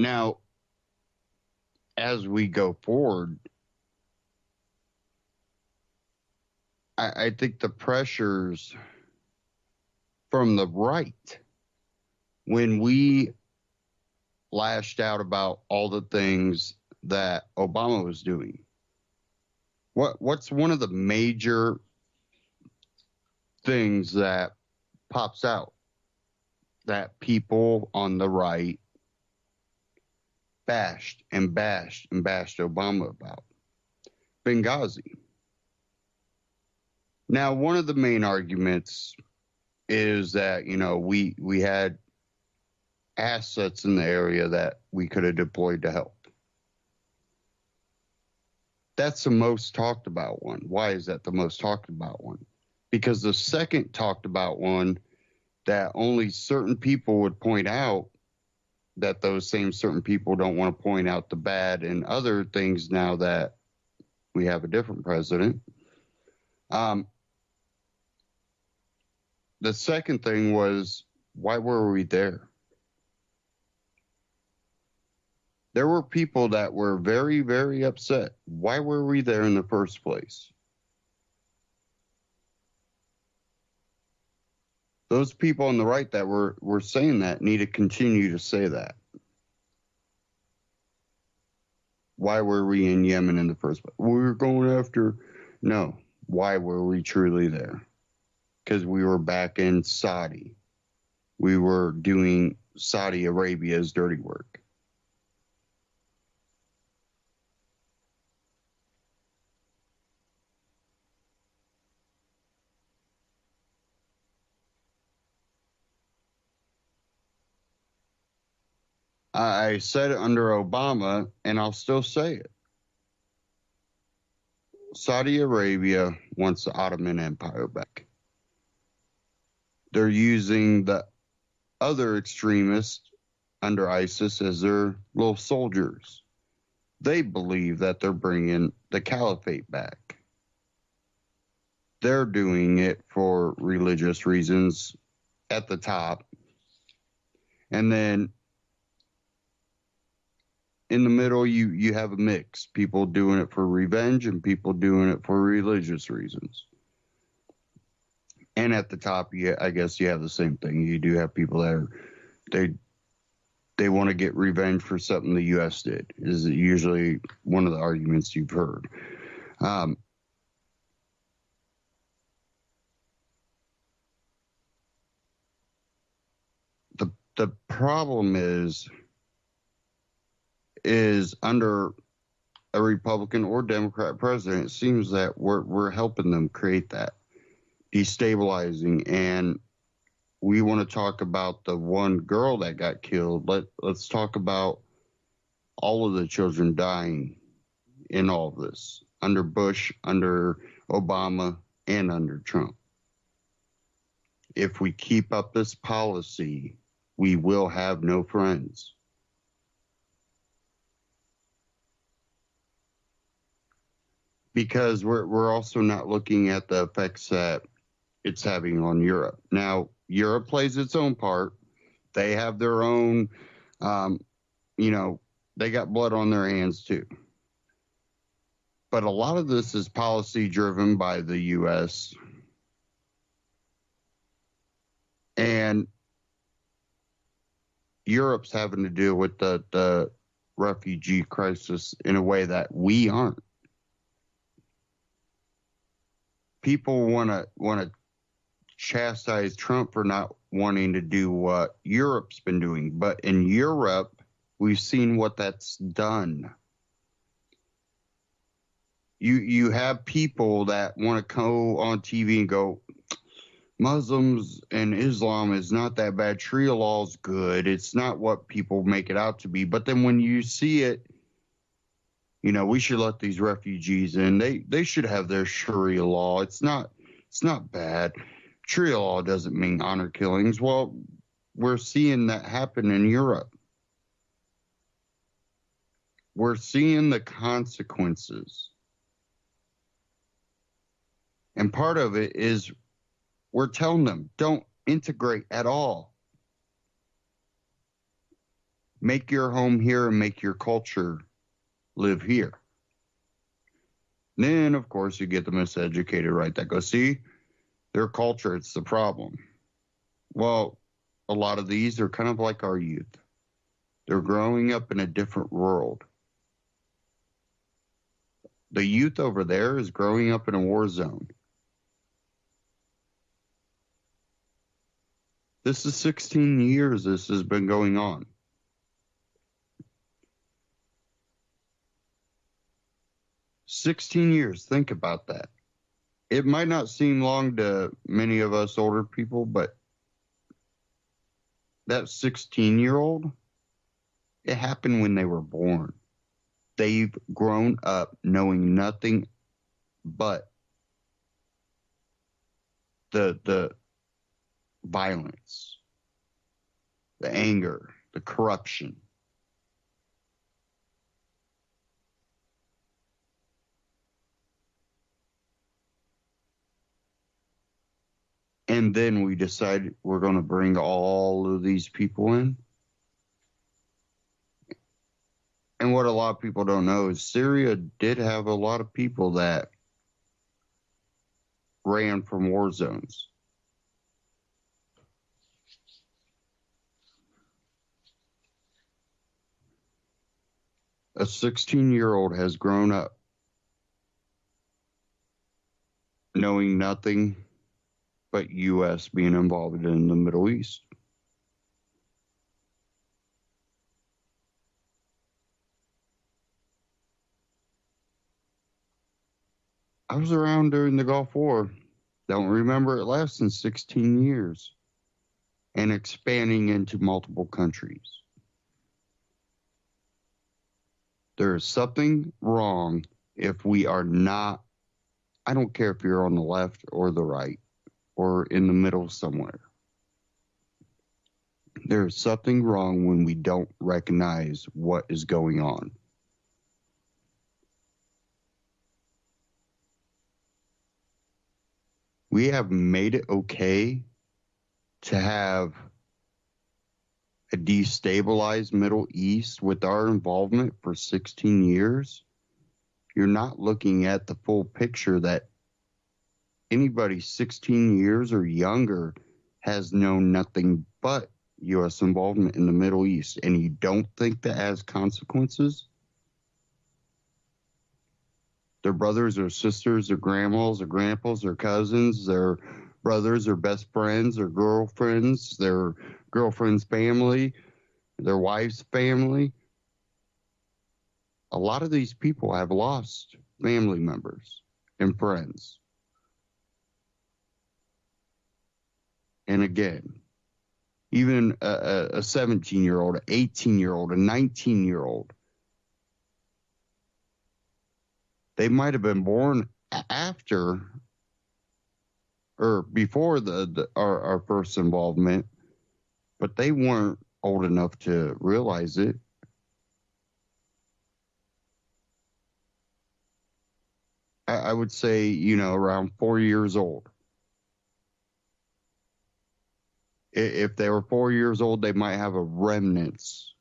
[SPEAKER 2] Now, as we go forward, I think the pressures from the right, when we lashed out about all the things that Obama was doing, what's one of the major things that pops out that people on the right bashed Obama about? Benghazi. Now, one of the main arguments is that, we had assets in the area that we could have deployed to help. That's the most talked about one. Why is that the most talked about one? Because the second talked about one that only certain people would point out, that those same certain people don't want to point out the bad and other things now that we have a different president. The second thing was, why were we there? There were people that were very, very upset. Why were we there in the first place? Those people on the right that were saying that need to continue to say that. Why were we in Yemen in the first place? We were going after... No. Why were we truly there? Because we were back in Saudi. We were doing Saudi Arabia's dirty work. I said it under Obama, and I'll still say it. Saudi Arabia wants the Ottoman Empire back. They're using the other extremists under ISIS as their little soldiers. They believe that they're bringing the caliphate back. They're doing it for religious reasons at the top. And then in the middle, you have a mix. People doing it for revenge and people doing it for religious reasons. And at the top, I guess you have the same thing. You do have people that they want to get revenge for something the U.S. did, is usually one of the arguments you've heard. The problem is under a Republican or Democrat president, it seems that we're helping them create that, destabilizing. And we want to talk about the one girl that got killed. Let's talk about all of the children dying in all of this, under Bush, under Obama, and under Trump. If we keep up this policy, we will have no friends. Because we're also not looking at the effects that it's having on Europe. Now, Europe plays its own part. They have their own, they got blood on their hands too. But a lot of this is policy driven by the U.S. And Europe's having to deal with the refugee crisis in a way that we aren't. People want to chastise Trump for not wanting to do what Europe's been doing. But in Europe, we've seen what that's done. You have people that want to go on TV and go, Muslims and Islam is not that bad. Sharia law is good. It's not what people make it out to be. But then when you see it, we should let these refugees in. They should have their Sharia law. It's not bad. Sharia law doesn't mean honor killings. Well, we're seeing that happen in Europe. We're seeing the consequences. And part of it is we're telling them, don't integrate at all. Make your home here and make your culture live here. Then, of course, you get the miseducated right that go, see, their culture, it's the problem. Well, a lot of these are kind of like our youth. They're growing up in a different world. The youth over there is growing up in a war zone. This is 16 years this has been going on. $16 think about that. It might not seem long to many of us older people, but that 16-year-old, it happened when they were born. They've grown up knowing nothing but the violence, the anger, the corruption. And then we decide we're going to bring all of these people in. And what a lot of people don't know is Syria did have a lot of people that ran from war zones. A 16-year-old has grown up knowing nothing but U.S. being involved in the Middle East. I was around during the Gulf War. Don't remember it lasting 16 years and expanding into multiple countries. There is something wrong if we are not, I don't care if you're on the left or the right or in the middle somewhere. There is something wrong when we don't recognize what is going on. We have made it okay to have a destabilized Middle East with our involvement for 16 years, you're not looking at the full picture that anybody 16 years or younger has known nothing but U.S. involvement in the Middle East, and you don't think that has consequences? Their brothers or sisters or grandmas or grandpas or cousins, their brothers or best friends or girlfriends, their girlfriend's family, their wife's family. A lot of these people have lost family members and friends. And again, even a 17-year-old, an 18-year-old, a 19-year-old, they might have been born after or before our first involvement, but they weren't old enough to realize it. I would say, around 4 years old. If they were 4 years old, they might have a remnants.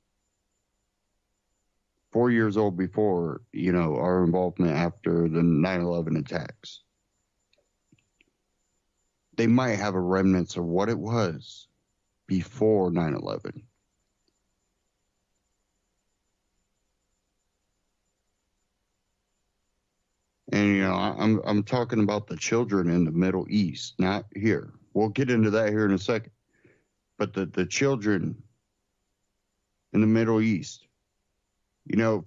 [SPEAKER 2] 4 years old before, our involvement after the 9/11 attacks. They might have a remnants of what it was before 9/11. And, I'm talking about the children in the Middle East, not here. We'll get into that here in a second. But the children in the Middle East,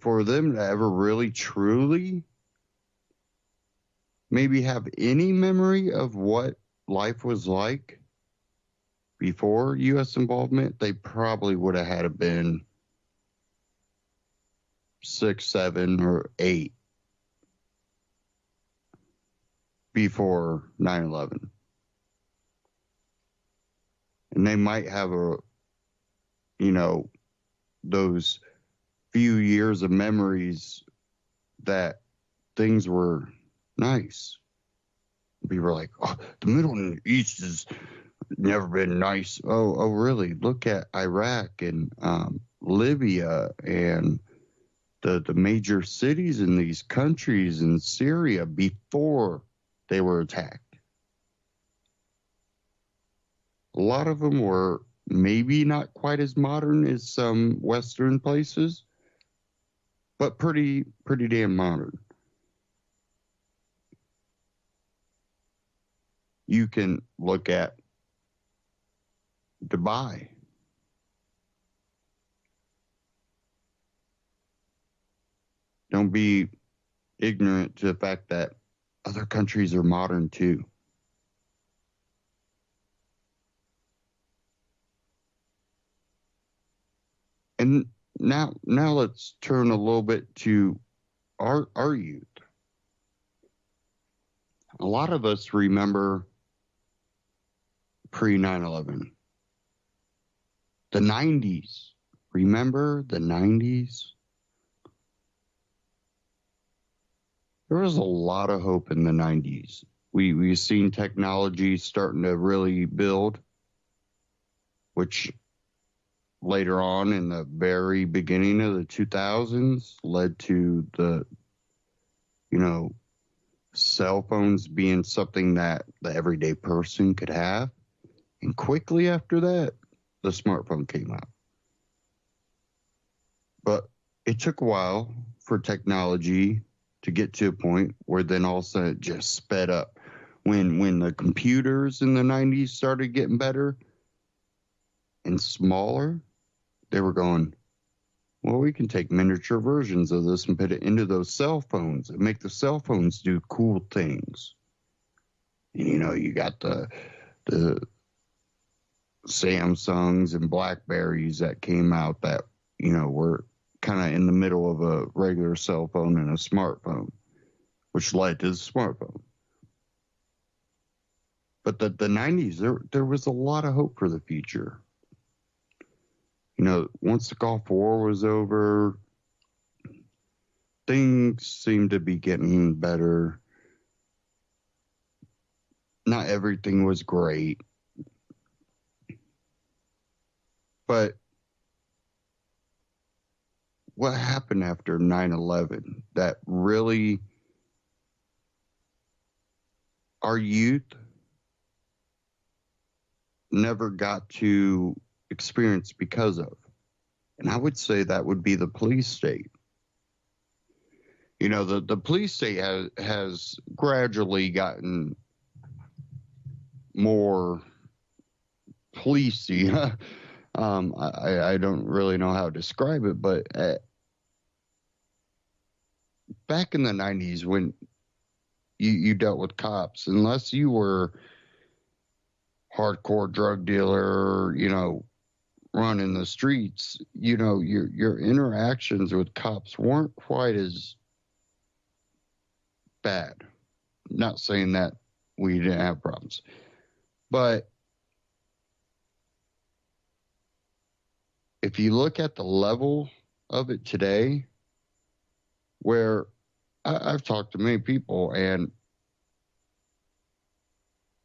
[SPEAKER 2] for them to ever really, truly maybe have any memory of what life was like before U.S. involvement, they probably would have had to been 6, 7, or 8 before 9/11. And they might have those few years of memories that things were nice. People were like, oh, the Middle East has never been nice. Oh, really? Look at Iraq and Libya and the major cities in these countries in Syria before they were attacked. A lot of them were maybe not quite as modern as some Western places, but pretty damn modern. You can look at Dubai. Don't be ignorant to the fact that other countries are modern too. And now let's turn a little bit to our youth. A lot of us remember pre 9/11. The 90s. Remember the 90s? There was a lot of hope in the 90s. We've seen technology starting to really build, which later on in the very beginning of the 2000s led to the, cell phones being something that the everyday person could have. And quickly after that, the smartphone came out. But it took a while for technology to get to a point where then all of a sudden it just sped up. When the computers in the 90s started getting better and smaller, they were going, well, we can take miniature versions of this and put it into those cell phones and make the cell phones do cool things. And, you got the Samsungs and Blackberries that came out that, were kind of in the middle of a regular cell phone and a smartphone, which led to the smartphone. But the 90s, there was a lot of hope for the future. Once the Gulf War was over, things seemed to be getting better. Not everything was great. But what happened after 9/11 that really our youth never got to experience because of. And I would say that would be the police state. You know, the police state has gradually gotten more policey. I don't really know how to describe it, but back in the 90s when you dealt with cops, unless you were hardcore drug dealer, you know, running the streets, you know, your interactions with cops weren't quite as bad. Not saying that we didn't have problems, but if you look at the level of it today, where I've talked to many people, and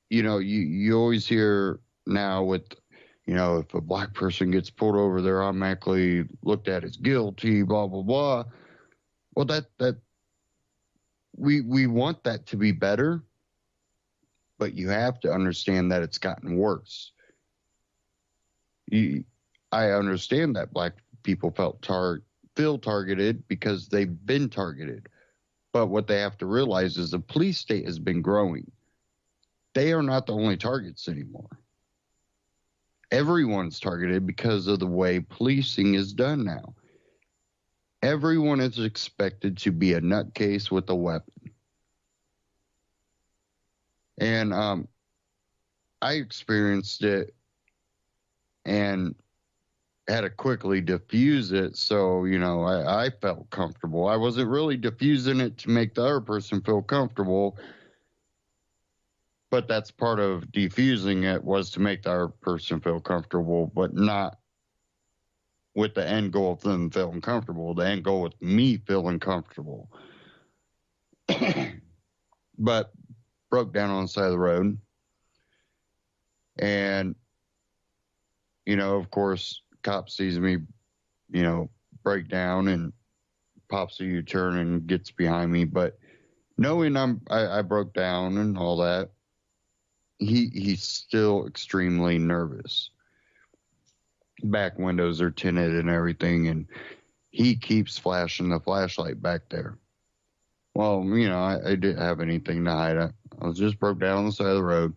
[SPEAKER 2] you know, you always hear now with, you know, if a black person gets pulled over, they're automatically looked at as guilty, blah blah blah. Well, that we want that to be better, but you have to understand that it's gotten worse. I understand that black people feel targeted because they've been targeted. But what they have to realize is the police state has been growing. They are not the only targets anymore. Everyone's targeted because of the way policing is done now. Everyone is expected to be a nutcase with a weapon. And I experienced it and had to quickly diffuse it. So, you know, I felt comfortable. I wasn't really diffusing it to make the other person feel comfortable, but that's part of defusing it, was to make the other person feel comfortable, but not with the end goal of them feeling comfortable. The end goal with me feeling comfortable. But broke down on the side of the road. And, you know, of course, cop sees me, you know, break down and pops a U-turn and gets behind me. But knowing I broke down and all that, he's still extremely nervous. Back windows are tinted and everything, and he keeps flashing the flashlight back there. Well, you know, I didn't have anything to hide. I was just broke down on the side of the road.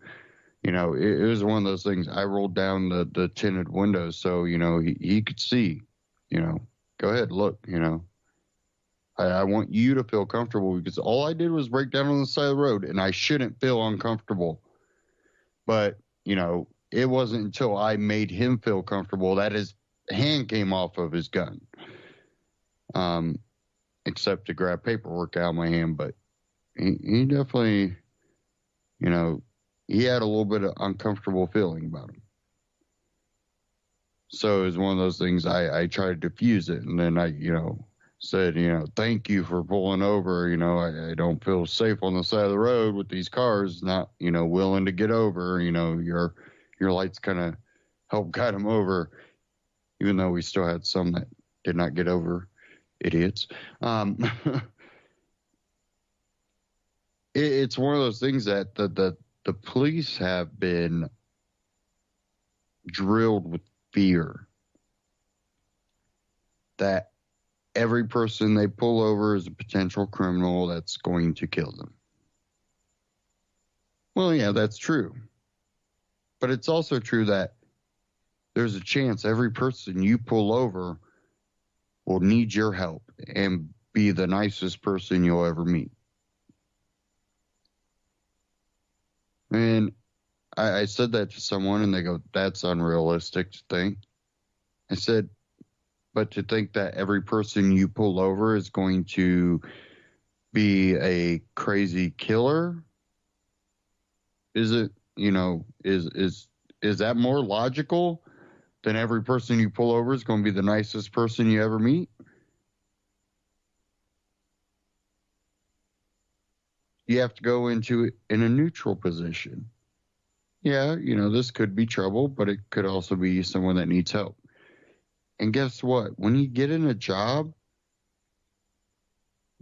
[SPEAKER 2] You know, it was one of those things. I rolled down the tinted windows so, you know, he could see, you know, go ahead, look, you know. I want you to feel comfortable, because all I did was break down on the side of the road, and I shouldn't feel uncomfortable. But, you know, it wasn't until I made him feel comfortable that his hand came off of his gun. Except to grab paperwork out of my hand. But he definitely, you know, he had a little bit of uncomfortable feeling about him. So it was one of those things I tried to diffuse it. And then I, you know, said, you know, thank you for pulling over. You know, I don't feel safe on the side of the road with these cars not, you know, willing to get over. You know, your lights kind of help guide them over, even though we still had some that did not get over. Idiots. It's one of those things that the police have been drilled with fear that every person they pull over is a potential criminal that's going to kill them. Well, yeah, that's true. But it's also true that there's a chance every person you pull over will need your help and be the nicest person you'll ever meet. And I said that to someone, and they go, that's unrealistic to think. I said, but to think that every person you pull over is going to be a crazy killer, is it, you know, is that more logical than every person you pull over is going to be the nicest person you ever meet? You have to go into it in a neutral position. Yeah, you know, this could be trouble, but it could also be someone that needs help. And guess what? When you get in a job,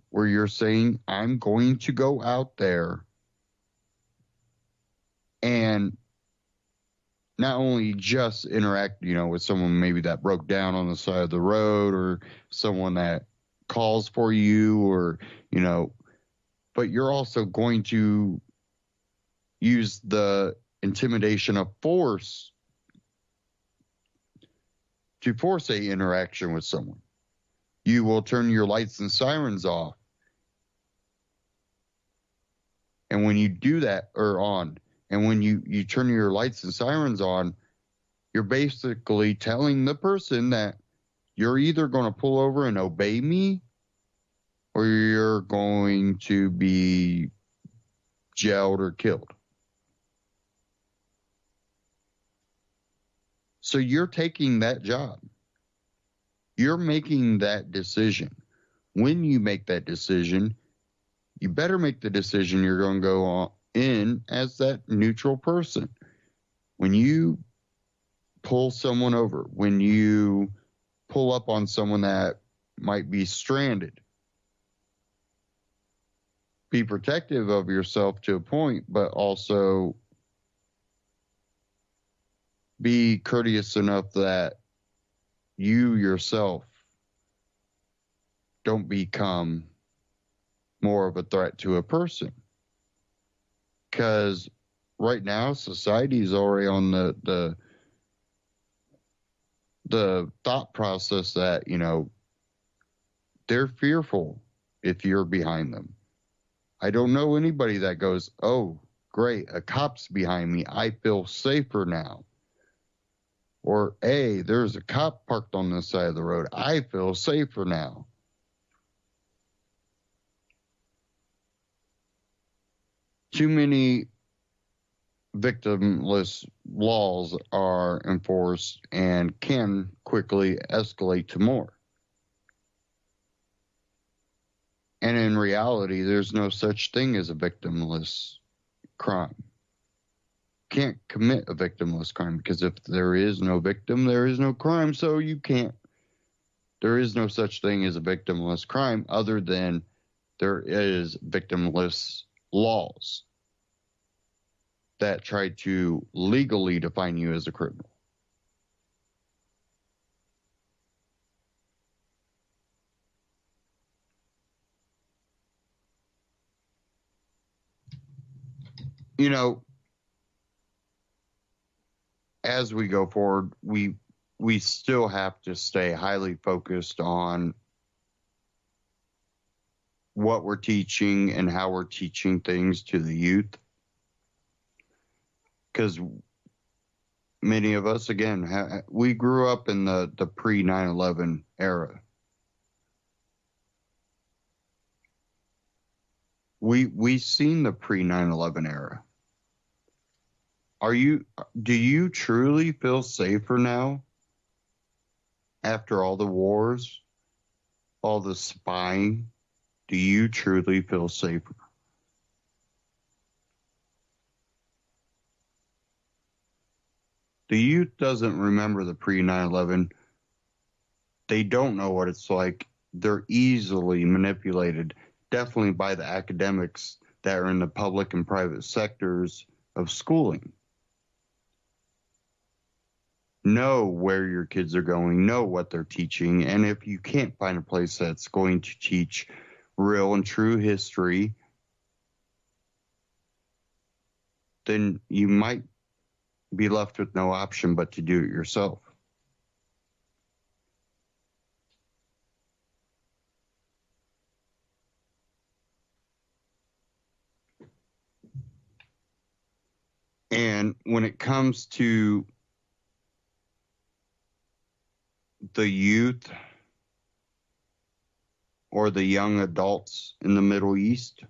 [SPEAKER 2] where you're saying, I'm going to go out there and not only just interact, with someone maybe that broke down on the side of the road, or someone that calls for you, or, but you're also going to use the intimidation of force to force a interaction with someone. You will turn your lights and sirens off. And when you do that, or on, and when you turn your lights and sirens on, you're basically telling the person that you're either going to pull over and obey me, or you're going to be jailed or killed. So you're taking that job. You're making that decision. When you make that decision, you better make the decision you're going to go on in as that neutral person. When you pull someone over, when you pull up on someone that might be stranded, be protective of yourself to a point, but also be courteous enough that you yourself don't become more of a threat to a person. Because right now, society is already on the thought process that, they're fearful if you're behind them. I don't know anybody that goes, oh, great, a cop's behind me, I feel safer now. Or, hey, there's a cop parked on the side of the road, I feel safer now. Too many victimless laws are enforced and can quickly escalate to more. And in reality, there's no such thing as a victimless crime. Can't commit a victimless crime, because if there is no victim, there is no crime. So there is no such thing as a victimless crime, other than there is victimless laws that try to legally define you as a criminal. As we go forward, we still have to stay highly focused on what we're teaching and how we're teaching things to the youth. Because many of us, again, we grew up in the pre-9/11 era. We've seen the pre-9/11 era. Do you truly feel safer now? After all the wars, all the spying, do you truly feel safer? The youth doesn't remember the pre-9/11. They don't know what it's like. They're easily manipulated, definitely by the academics that are in the public and private sectors of schooling. Know where your kids are going, know what they're teaching, and if you can't find a place that's going to teach real and true history, then you might be left with no option but to do it yourself. And when it comes to the youth or the young adults in the Middle East,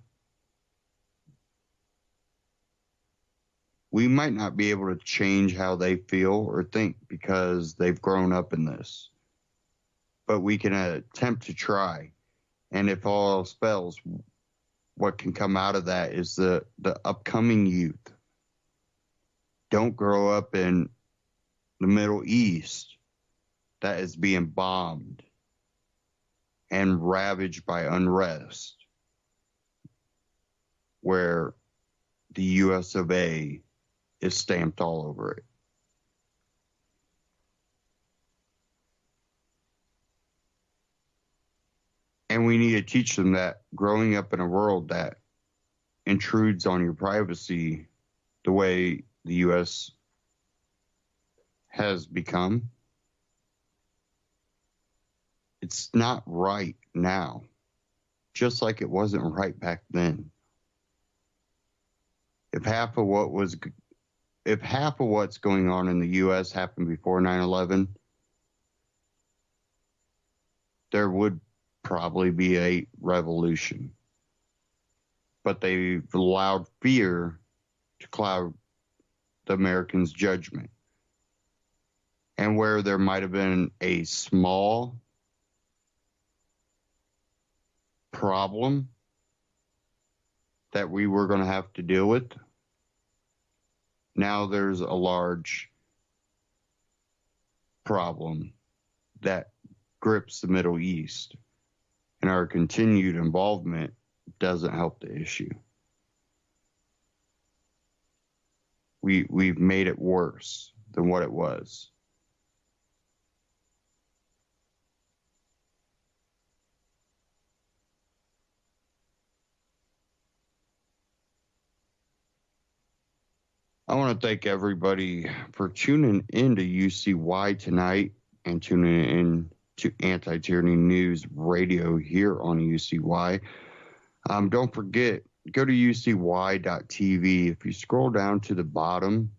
[SPEAKER 2] we might not be able to change how they feel or think because they've grown up in this. But we can attempt to try. And if all else fails, what can come out of that is the upcoming youth. Don't grow up in the Middle East that is being bombed and ravaged by unrest, where the US of A is stamped all over it. And we need to teach them that growing up in a world that intrudes on your privacy the way the US has become, it's not right now, just like it wasn't right back then. If half of what's going on in the US happened before 9/11, there would probably be a revolution. But they've allowed fear to cloud the Americans' judgment. And where there might have been a small problem that we were going to have to deal with, now there's a large problem that grips the Middle East, and our continued involvement doesn't help the issue. We've made it worse than what it was. I want to thank everybody for tuning into UCY tonight and tuning in to Anti-Tyranny News Radio here on UCY. Don't forget, go to ucy.tv. If you scroll down to the bottom,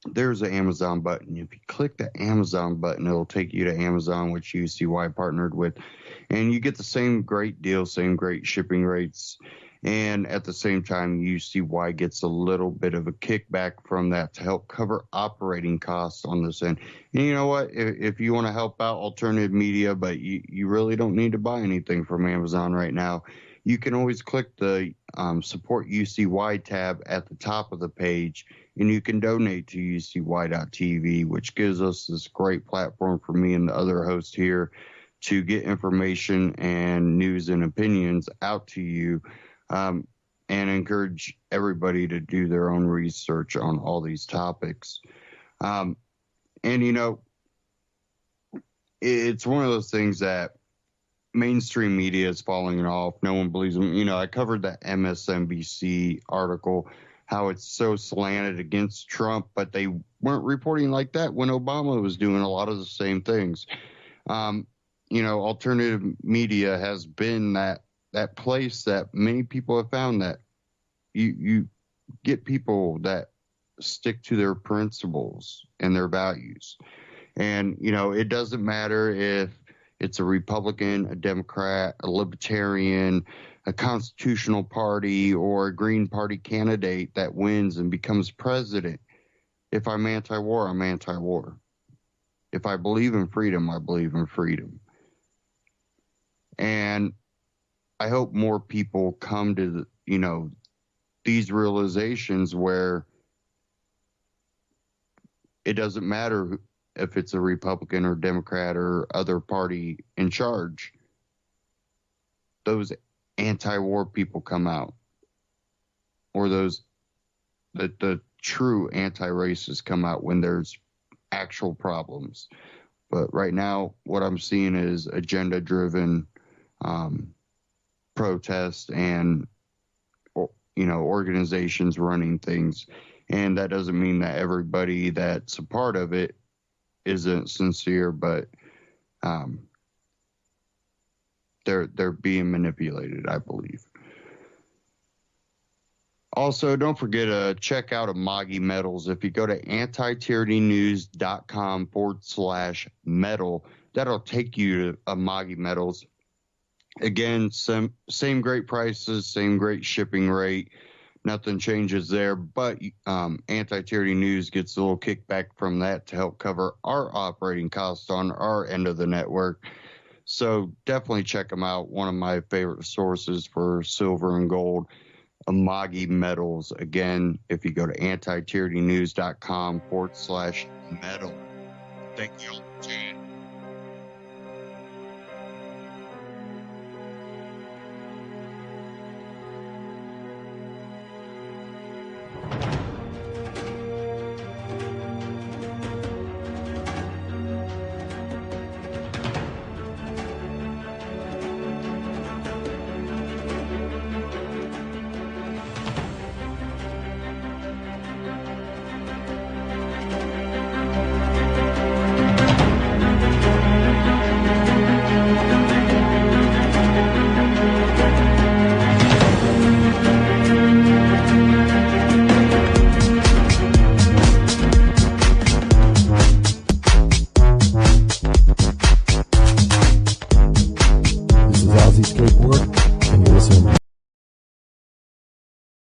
[SPEAKER 2] there's an Amazon button. If you click the Amazon button, it'll take you to Amazon, which UCY partnered with. And you get the same great deal, same great shipping rates. And at the same time, UCY gets a little bit of a kickback from that to help cover operating costs on this end. And you know what? If you want to help out alternative media, but you really don't need to buy anything from Amazon right now, you can always click the Support UCY tab at the top of the page, and you can donate to UCY.tv, which gives us this great platform for me and the other hosts here to get information and news and opinions out to you. And encourage everybody to do their own research on all these topics. And, you know, it's one of those things that mainstream media is falling off. No one believes them. You know, I covered that MSNBC article, how it's so slanted against Trump, but they weren't reporting like that when Obama was doing a lot of the same things. You know, alternative media has been that place that many people have found that you get people that stick to their principles and their values. And, you know, it doesn't matter if it's a Republican, a Democrat, a Libertarian, a Constitutional Party, or a Green Party candidate that wins and becomes president. If I'm anti-war, I'm anti-war. If I believe in freedom, I believe in freedom. And I hope more people come to, you know, these realizations where it doesn't matter if it's a Republican or Democrat or other party in charge. Those anti-war people come out, or those the true anti-racists come out when there's actual problems. But right now, what I'm seeing is agenda-driven protest and, you know, organizations running things. And that doesn't mean that everybody that's a part of it isn't sincere, but they're being manipulated, I believe. Also, don't forget to check out Amagi Metals. If you go to antityrannynews.com/metal, that'll take you to Amagi Metals. Again, same great prices, same great shipping rate. Nothing changes there, but Anti-Tyranny News gets a little kickback from that to help cover our operating costs on our end of the network. So definitely check them out. One of my favorite sources for silver and gold, Amagi Metals. Again, if you go to antityrannynews.com/metal. Thank you all for tuning in.